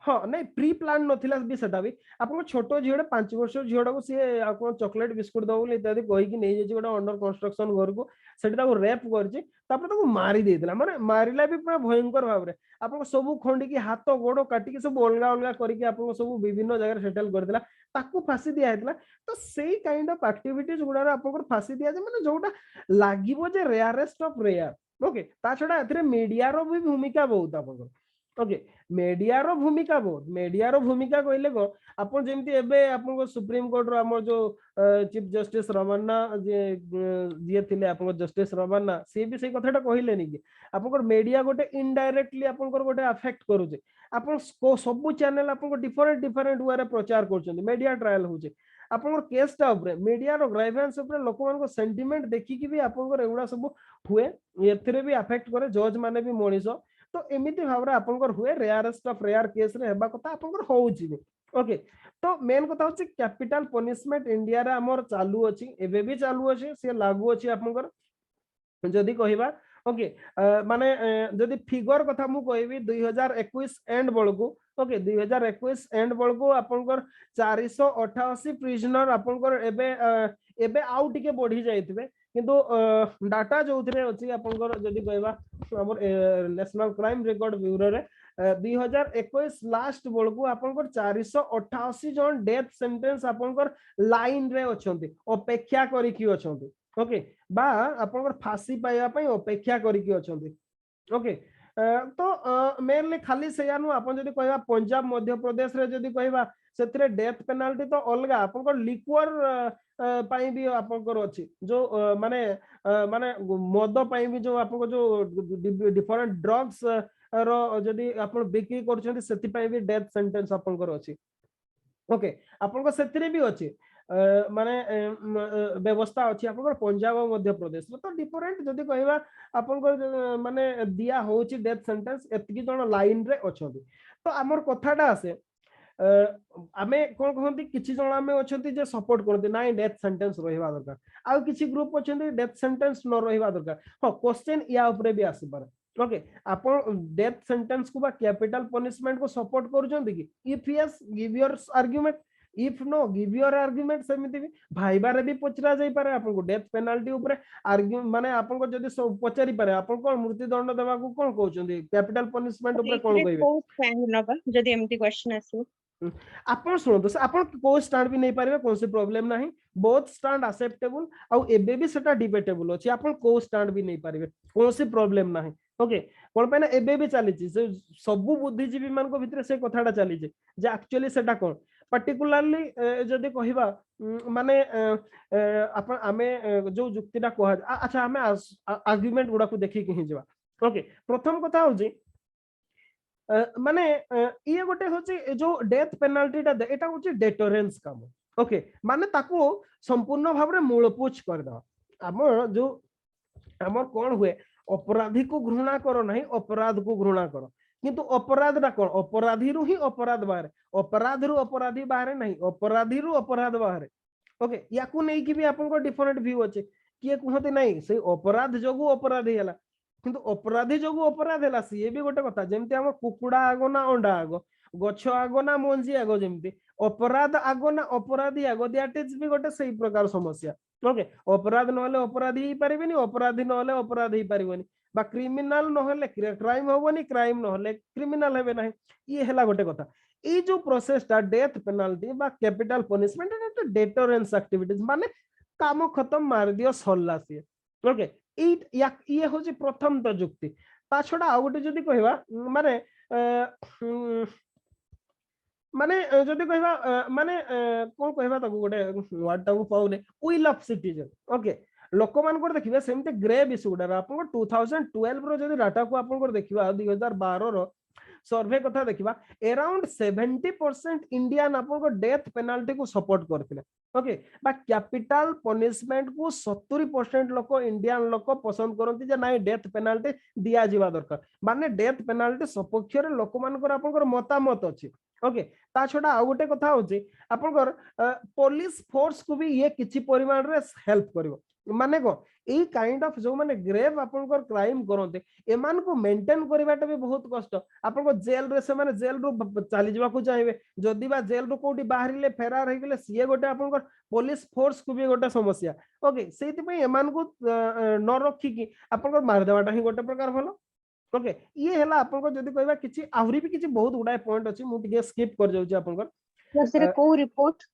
हाँ नहीं प्री प्लान नथिला भी सेटा भी आपन छोट झियोडे 5 वर्ष झियोडा को से आपन चॉकलेट बिस्कुट दउले इत्यादि कहि कि नै जे गोटा अंडर कंस्ट्रक्शन घर को सेटा ताको रेप करछि तापर ताको मारी देतिला माने मारिला भी पूरा भयंकर भाव रे आपन सब खंडी की हाथ गोड़ काटी के सब अलगा अलगा करके आपन सब विभिन्न जगह सेटल कर देला ताको फांसी दिया हेतला तो सेही काइंड ऑफ एक्टिविटीज गुडा आपन फांसी दिया जे माने जोटा लागिबो जे रेयरेस्ट ऑफ रेयर ओके ता छडा एथरे मीडिया रो भी भूमिका बहुत आपन ओके मीडिया रो भूमिका कहले को आपन जेमती एबे आपन को सुप्रीम कोर्ट रो हमर जो चीफ जस्टिस रमन्ना जे थिले आपन को जस्टिस रमन्ना से भी से कथाटा कहले नि कि आपन को मीडिया गोटे इनडायरेक्टली आपन को गोटे अफेक्ट करू जे आपन सब चैनल आपन को डिफरेंट वे रे प्रचार करछन मीडिया ट्रायल होचे आपन केस टा ऊपर मीडिया रो ग्राइवेंस ऊपर लोक मान को सेंटीमेंट देखि कि भी आपन एगुडा सब हुए एथिरे भी अफेक्ट करे जज माने भी मनीष तो एमिति भाबरे आपन हुए रेयरेस्ट ऑफ रेयर केस रे हेबा कथा आपन होउची ओके तो मेन कथा होची कैपिटल पनिशमेंट इंडिया रे हमर चालू अछि एबे भी चालू अछि से लागू अछि आपन जदि कहिबा ओके माने जदि फिगर कथा मु कहबी 2021 एंड बळकू ओके 2021 एंड बळकू आपनकर 488 प्रिजनर आपनकर एबे आउ टिके बढ़ी जाइतबे किंतु डाटा जोथरे अछि आपनकर जदि कहबा हमर नेशनल क्राइम रिकॉर्ड ब्यूरो रे 2021 लास्ट बळकू आपनकर 488 जन डेथ सेंटेंस आपनकर लाइन रे अछंती अपेक्षा करी की अछंती ओके बा आपनकर फांसी पाइबा पई अपेक्षा करी की अछंती ओके तो मेनली खाली सेयानु आपन जदि कहबा पंजाब मध्य प्रदेश रे जदि कहबा सेतरे डेथ पेनाल्टी तो अलगा आपनकर लिक्वर पाई भी आपनकर अछि जो माने माने मद पाई भी जो आपनको जो डिफरेंट ड्रग्स रो जदि आपन बिक्री करछंती सेति पाई भी डेथ सेंटेंस आपनकर अछि ओके आपनको सेतरे भी अछि माने व्यवस्था अछि आपनकर पंजाब और मध्य प्रदेश तो डिफरेंट जदि कहबा आपनकर माने दिया होछि डेथ सेंटेंस एतकी जण लाइन रे अछंती तो हमर कथाटा आसे आमे कोन कहंती किछि जण आमे अछंती जे सपोर्ट करते नाइ डेथ सेंटेंस रहिबा दरकार आ किछि ग्रुप अछंती डेथ सेंटेंस न रहिबा दरकार हो क्वेश्चन या ऊपर भी आसी पारे ओके आपण डेथ सेंटेंस को बा कैपिटल पनिशमेंट को सपोर्ट करूछंती कि if yes give your argument if no give your argument सेमिति भी भाईबारे भी पचरा जाई पारे आपन को डेथ पेनाल्टी ऊपर आर्गु माने आपन को जदी पचारि पारे आपन कोन मृत्यु दंड देबा को कोन कहउछंती कैपिटल पनिशमेंट ऊपर कोन कहबे को स्टैंड नबा जदी एमती क्वेश्चन आसु आपन सुनतो आपन को स्टैंड भी नहीं पारे कोन से प्रॉब्लम नाही बोथ स्टैंड एक्सेप्टेबल आ एबे भी सेटा डिबेटेबल अछि आपन को स्टैंड भी नहीं पारे कोन से प्रॉब्लम नाही ओके कोन पे ना एबे भी चली छी सबु बुद्धिजीवी मान को भितर से कथाटा चली छी जे एक्चुअली सेटा कोन पर्टिकुलरली जदि कहिबा माने अपन आमे जो जुक्तिटा कह अच्छा आमे आर्गुमेंट गुडा को देखि कि हिजवा ओके प्रथम कथा होजी माने ये गोटे होची जो डेथ पेनाल्टीटा एटा होची डेटरेंस काम ओके माने ताको संपूर्ण भाबरे मूलपोच कर दो हमर जो हमर कोन हुए अपराधी को घृणा करो नहीं अपराध को घृणा करो किंतु अपराध ना कोन अपराधी रु ही अपराध बाहर अपराध रु अपराधी बाहर नहीं अपराधी रु अपराध बाहर ओके याकू नहीं कि भी आपन को डिफरेंट व्यू अछि किए कहते नहीं से अपराध जोगु अपराधी हला किंतु अपराधी जोगु अपराध हला से भी गोटे कथा जेमति हम कुकुडा आगो ना अंडा आगो गछ आगो ना मंजी आगो जेमति अपराध आगो ना अपराधी आगो दैट इज भी गोटे सही प्रकार समस्या ओके अपराध नहले अपराधी ही परिबेनी अपराधी नहले अपराध ही परिबेनी बा क्रिमिनल नहले क्राइम होबनी क्राइम नहले क्रिमिनल हेबे नाही ये हला गोटे कथा ए जो प्रोसेसटा डेथ पेनाल्टी बा कैपिटल पनिशमेंट एटा डेटरेंस एक्टिविटीज माने काम खत्म मार दियो सल्ला से ओके ये होची प्रथम तो जुक्ति ता छडा आ गोटे जदी कहबा माने माने जदी कहबा माने कोन कहबा ताको गोटे वर्ड ताको पाउने विल ऑफ सिटीजन ओके लोक मान को देखिबे सेमते ग्रेव इशू गुडा आपन को 2012 रो जदी डाटा को आपन को देखिबा 2012 रो सर्वे कथा देखिबा अराउंड 70% इंडियन आपन को डेथ पेनाल्टी को सपोर्ट करथिले ओके बा कैपिटल पनिशमेंट को 70% लोक इंडियन लोक पसंद करंती जे नाही डेथ पेनाल्टी दिया जिबा दरकार माने डेथ पेनाल्टी सपक्ष रे लोक मान को आपन को मतामत अछि ओके ता छोडा आ गोटे कथा होची आपन पुलिस फोर्स को भी ये किछि परिमाण रे हेल्प करिवो माने को ए काइंड ऑफ जो माने ग्रेव आपन को क्राइम करते एमान को मेंटेन करबाटा भी बहुत कष्ट आपन को जेल रे से माने जेल रु चली जबा को चाहिए जदी बा जेल रु कोठी बाहरिले फेरार हे गेले सीए गोटे आपन को पुलिस फोर्स को भी गोटे समस्या ओके सेति पई एमान को न रखी की आपन को मार देबाटा ही गोटे प्रकार भलो ओके ये हला आपन को जदी कहबा किछि आहुरी भी किछि बहुत गुडाय पॉइंट अछि मु टिके स्किप कर जाउ छी आपन को सर को रिपोर्ट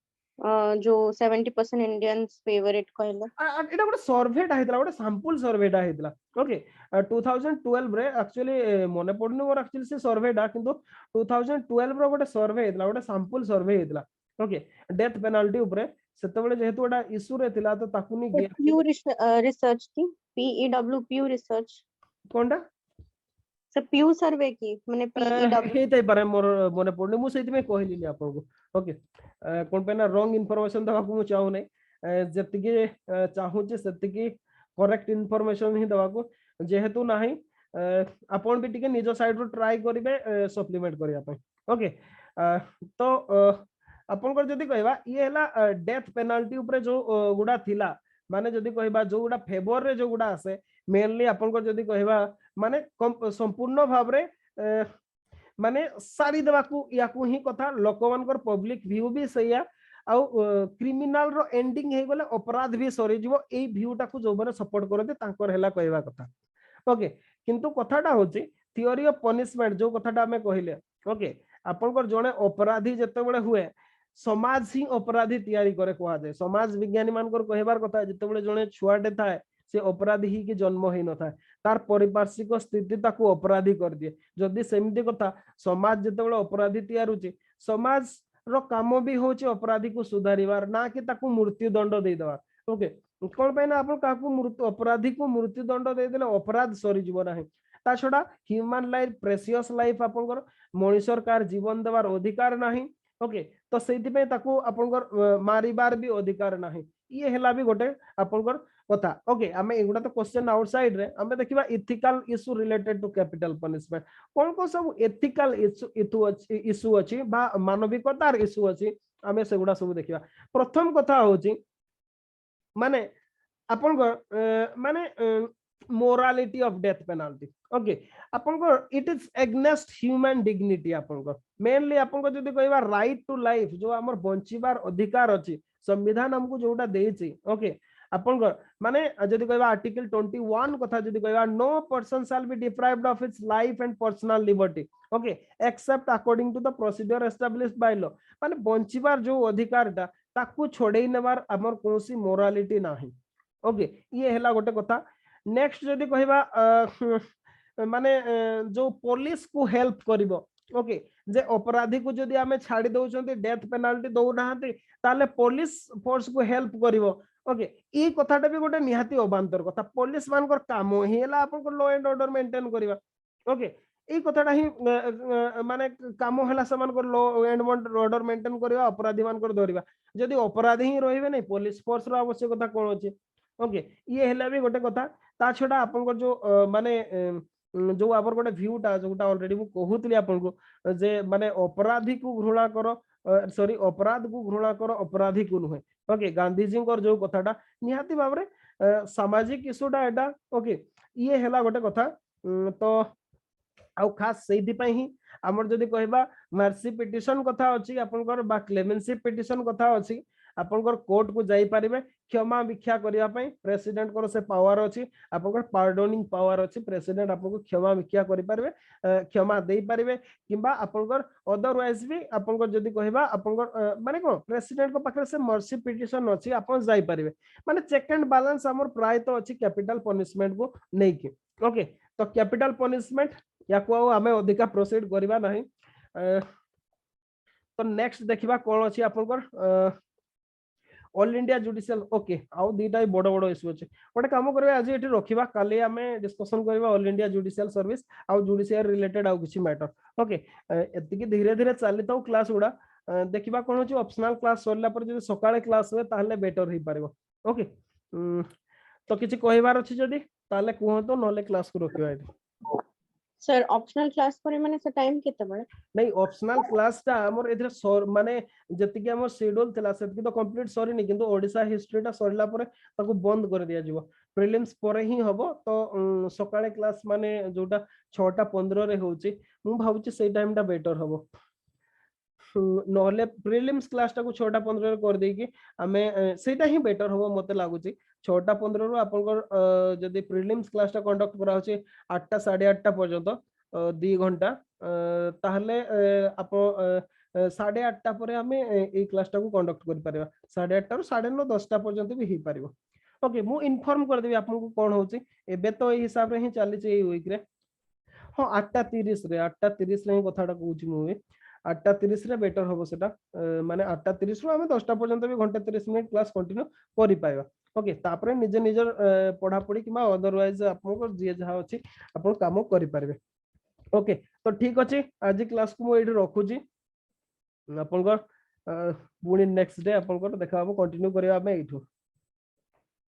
जो 70% इंडियंस फेवरेट कहले एटा गोटे सर्वेटा हेतला गोटे सैंपल सर्वेटा हेतला ओके 2012 रे एक्चुअली मने पडनु मोर एक्चुअली से सर्वेटा किंतु 2012 रो गोटे सर्वे हेतला गोटे सैंपल सर्वे हेतला ओके डेथ पेनाल्टी ऊपर सेतबेले जेहेतु एटा इशू रे थिला तो ताकु नि प्यू रिसर्च की पीईडब्ल्यू प्यू रिसर्च कोनटा से प्यू सर्वे की माने पीईडब्ल्यू हेतै पारे मोर मने पडनु मु सेति में कहलिनी आपन को ओके कोन पे ना रॉन्ग इनफॉरमेशन दवा को चाहू नै जतिके चाहूचे सेतिके करेक्ट इनफॉरमेशन ही दवा को जेहेतु नाही आपण भी टिके निज साइड रो ट्राई करिवे सप्लीमेंट करिया पे ओके तो आपण को जदी कहबा ये हला डेथ पेनल्टी ऊपर जो गुडा थिला माने जदी कहबा जो गुडा फेवर रे जो गुडा आसे मेनली आपण को जदी कहबा माने संपूर्ण भाव रे माने सारी देवा को याकू ही कथा लोकमान कर पब्लिक व्यू भी सैया आउ क्रिमिनल रो एंडिंग हे गले अपराध भी सरी जीवो एई व्यू टा को जो बने सपोर्ट करते तांकर हेला कहबा कथा ओके किंतु कथाटा होची थियोरी ऑफ पनिशमेंट जो कथाटा हमें कहले ओके आपण को जने अपराधी जते बळे हुए समाज ही अपराधी तैयारी करे कहा जाए समाज विज्ञानी मान कहबार कथा जते बळे जने छुआटे थाए से अपराधी ही कि जन्म ही न थाए तार पारिपार्श्विक स्थिति ताको अपराधी कर दिए जदि सेमती कथा समाज जते बळे अपराधी तैयार होची समाज रो काम भी होची अपराधी को सुधारिवार ना कि ताको मृत्यु दंड दे देवा ओके कोन पे ना आपण काकू मृत्यु अपराधी को मृत्यु दंड दे देले अपराध सरी जीव नाही ता छडा ह्यूमन लाइफ प्रेशियस लाइफ आपनकर मनुष्यर कार जीवन देवार अधिकार नाही ओके तो सेति पे ताको आपनकर मारिबार भी अधिकार नाही ये हेला भी गोटे आपनकर कथा ओके हमें एगुडा तो क्वेश्चन आउटसाइड रे हमें देखिबा ethical issue related to capital punishment कोन सब एथिकल इशू अछि बा मानविकतार इशू अछि हमें सेगुडा सब देखिबा प्रथम कथा होछि माने अपन माने morality of death penalty okay अपन it is against human dignity अपन मेनली अपन जदी कहबा राइट टू लाइफ जो हमर बंचिबार अधिकार अछि संविधान हमको जोटा देछि ओके अपन माने जदी कहबा आर्टिकल 21 कथा जदी कहबा no person shall be deprived of its life and personal liberty okay except according to the procedure established by law माने बंचिबार जो अधिकारटा ताकू छोड़े नेबार हमर कोनसी मोरालिटी नाही ओके ये हेला गोटे कथा नेक्स्ट जदी कहबा माने जो पुलिस को हेल्प करिवो ओके जे अपराधी को जदी हमें छाड़ी दउचंती डेथ पेनाल्टी दउ नाहंती ताले पुलिस फोर्स को हेल्प करिवो ओके ई कथाटा भी गोटे निहाती अबांतर कथा पुलिस मानकर काम ही हेला आपन लॉ एंड ऑर्डर मेंटेन करिवा ओके এই কথাটা হি মানে কাম হেলা সেমানকৰ ল এন্ড অর্ডর মেইনটেইন করিবা अपराधी मानकर धरिबा जदी अपराधी ही रहिबे नै पुलिस फोर्स रो आवश्यकता कोन अछि ओके ये हेला भी गोटे कथा ता छडा आपनकर जो माने जो आबर गोटे व्यूटा जोटा ऑलरेडी मु कहूतली आपन को जे माने अपराधी को घृणा करो सॉरी अपराध को घृणा करो अपराधी को नुहे ओके गांधी जी को जो कथाटा निहाती भाबरे सामाजिक इशूटा एटा ओके ये हेला गोटे कथा तो आउ खास सेहि पई ही हमर जदी कहबा मर्सी पिटिशन कथा अछि आपनकर बा क्लेमेंसी पिटिशन कथा अछि आपनकर कोर्ट को जाई परिबे क्षमा भिक्षा करिया पई प्रेसिडेंट को से पावर अछि आपनकर पार्डोनिंग पावर अछि प्रेसिडेंट आपको क्षमा भिक्षा करि परिबे क्षमा देई परिबे किबा आपनकर अदरवाइज भी आपनकर जदी कहबा आपनकर माने को प्रेसिडेंट को पाखरे से मर्सी पिटिशन अछि आपन जाई परिबे माने चेक एंड बैलेंस हमर प्राय तो अछि कैपिटल पनिशमेंट को नै कि ओके तो कैपिटल पनिशमेंट या को हमें अधिका प्रोसीड करबा नहीं तो नेक्स्ट देखिबा कोन अछि आपनकर ऑल इंडिया जुडिशियल ओके आउ दीटा बड़ बड़ इशू अछि गोटे काम करबे आज एठी रखिबा काले हमें डिस्कशन करबा ऑल इंडिया जुडिशियल सर्विस आउ जुडिशियल रिलेटेड आउ किछि मैटर ओके एतिकी धीरे धीरे चलिताउ क्लास उडा देखिबा कोन अछि ऑप्शनल क्लास सरला पर जदी सकाळे क्लास होय ताहले बेटर होई पारिबो ओके तो किछि कहबार अछि जदी ताहले कहतो नले क्लास को रखिबा एठी सर ऑप्शनल क्लास पर माने से टाइम केते बळे नहीं ऑप्शनल क्लास ता हमर इधर सर माने जति कि हमर शेड्यूल थिला सेति तो कंप्लीट सरी नहीं किंतु ओडिसा हिस्ट्री ता सरला पर ताको बंद कर दिया जिवो प्रीलिम्स पर ही हबो तो सकाळे क्लास माने जोटा 6:15 रे होची मु भाबुची सेई टाइम ता बेटर हबो नहले प्रीलिम्स क्लास ता को 6:15 रे कर देई कि हमें सेटा ही बेटर हबो मते लागुची 6:15 रो आपनकर जदी प्रीलिम्स क्लास ता कंडक्ट करा होची 8टा 8:30 पर्यंत 2 घंटा ताहले आप 8:30 पर हमें ए क्लास ता को कंडक्ट कर परबा 8:30 रो 9:30 10टा पर्यंत भी ही परबो ओके मु इन्फॉर्म कर देबी आपन को कोन होची एबे तो ए हिसाब रे ही चली छै ए वीक रे हां 8:30 रे 8:30 रे कथाटा कहूची मु 8:30 रे बेटर होबो सेटा माने 8:30 रो हमें 10टा पर्यंत भी घंटा 30 मिनिट क्लास कंटिन्यू करि पाइबा ओके तापरे निजे निजर पढ़ा पढ़ी किबा अदरवाइज आपन को जे जहा अछि आपन काम करि परबे ओके तो ठीक अछि आज क्लास को मु एठी रखु छी आपन को पुणी नेक्स्ट डे आपन देखा हम कंटिन्यू करिया हम एठू।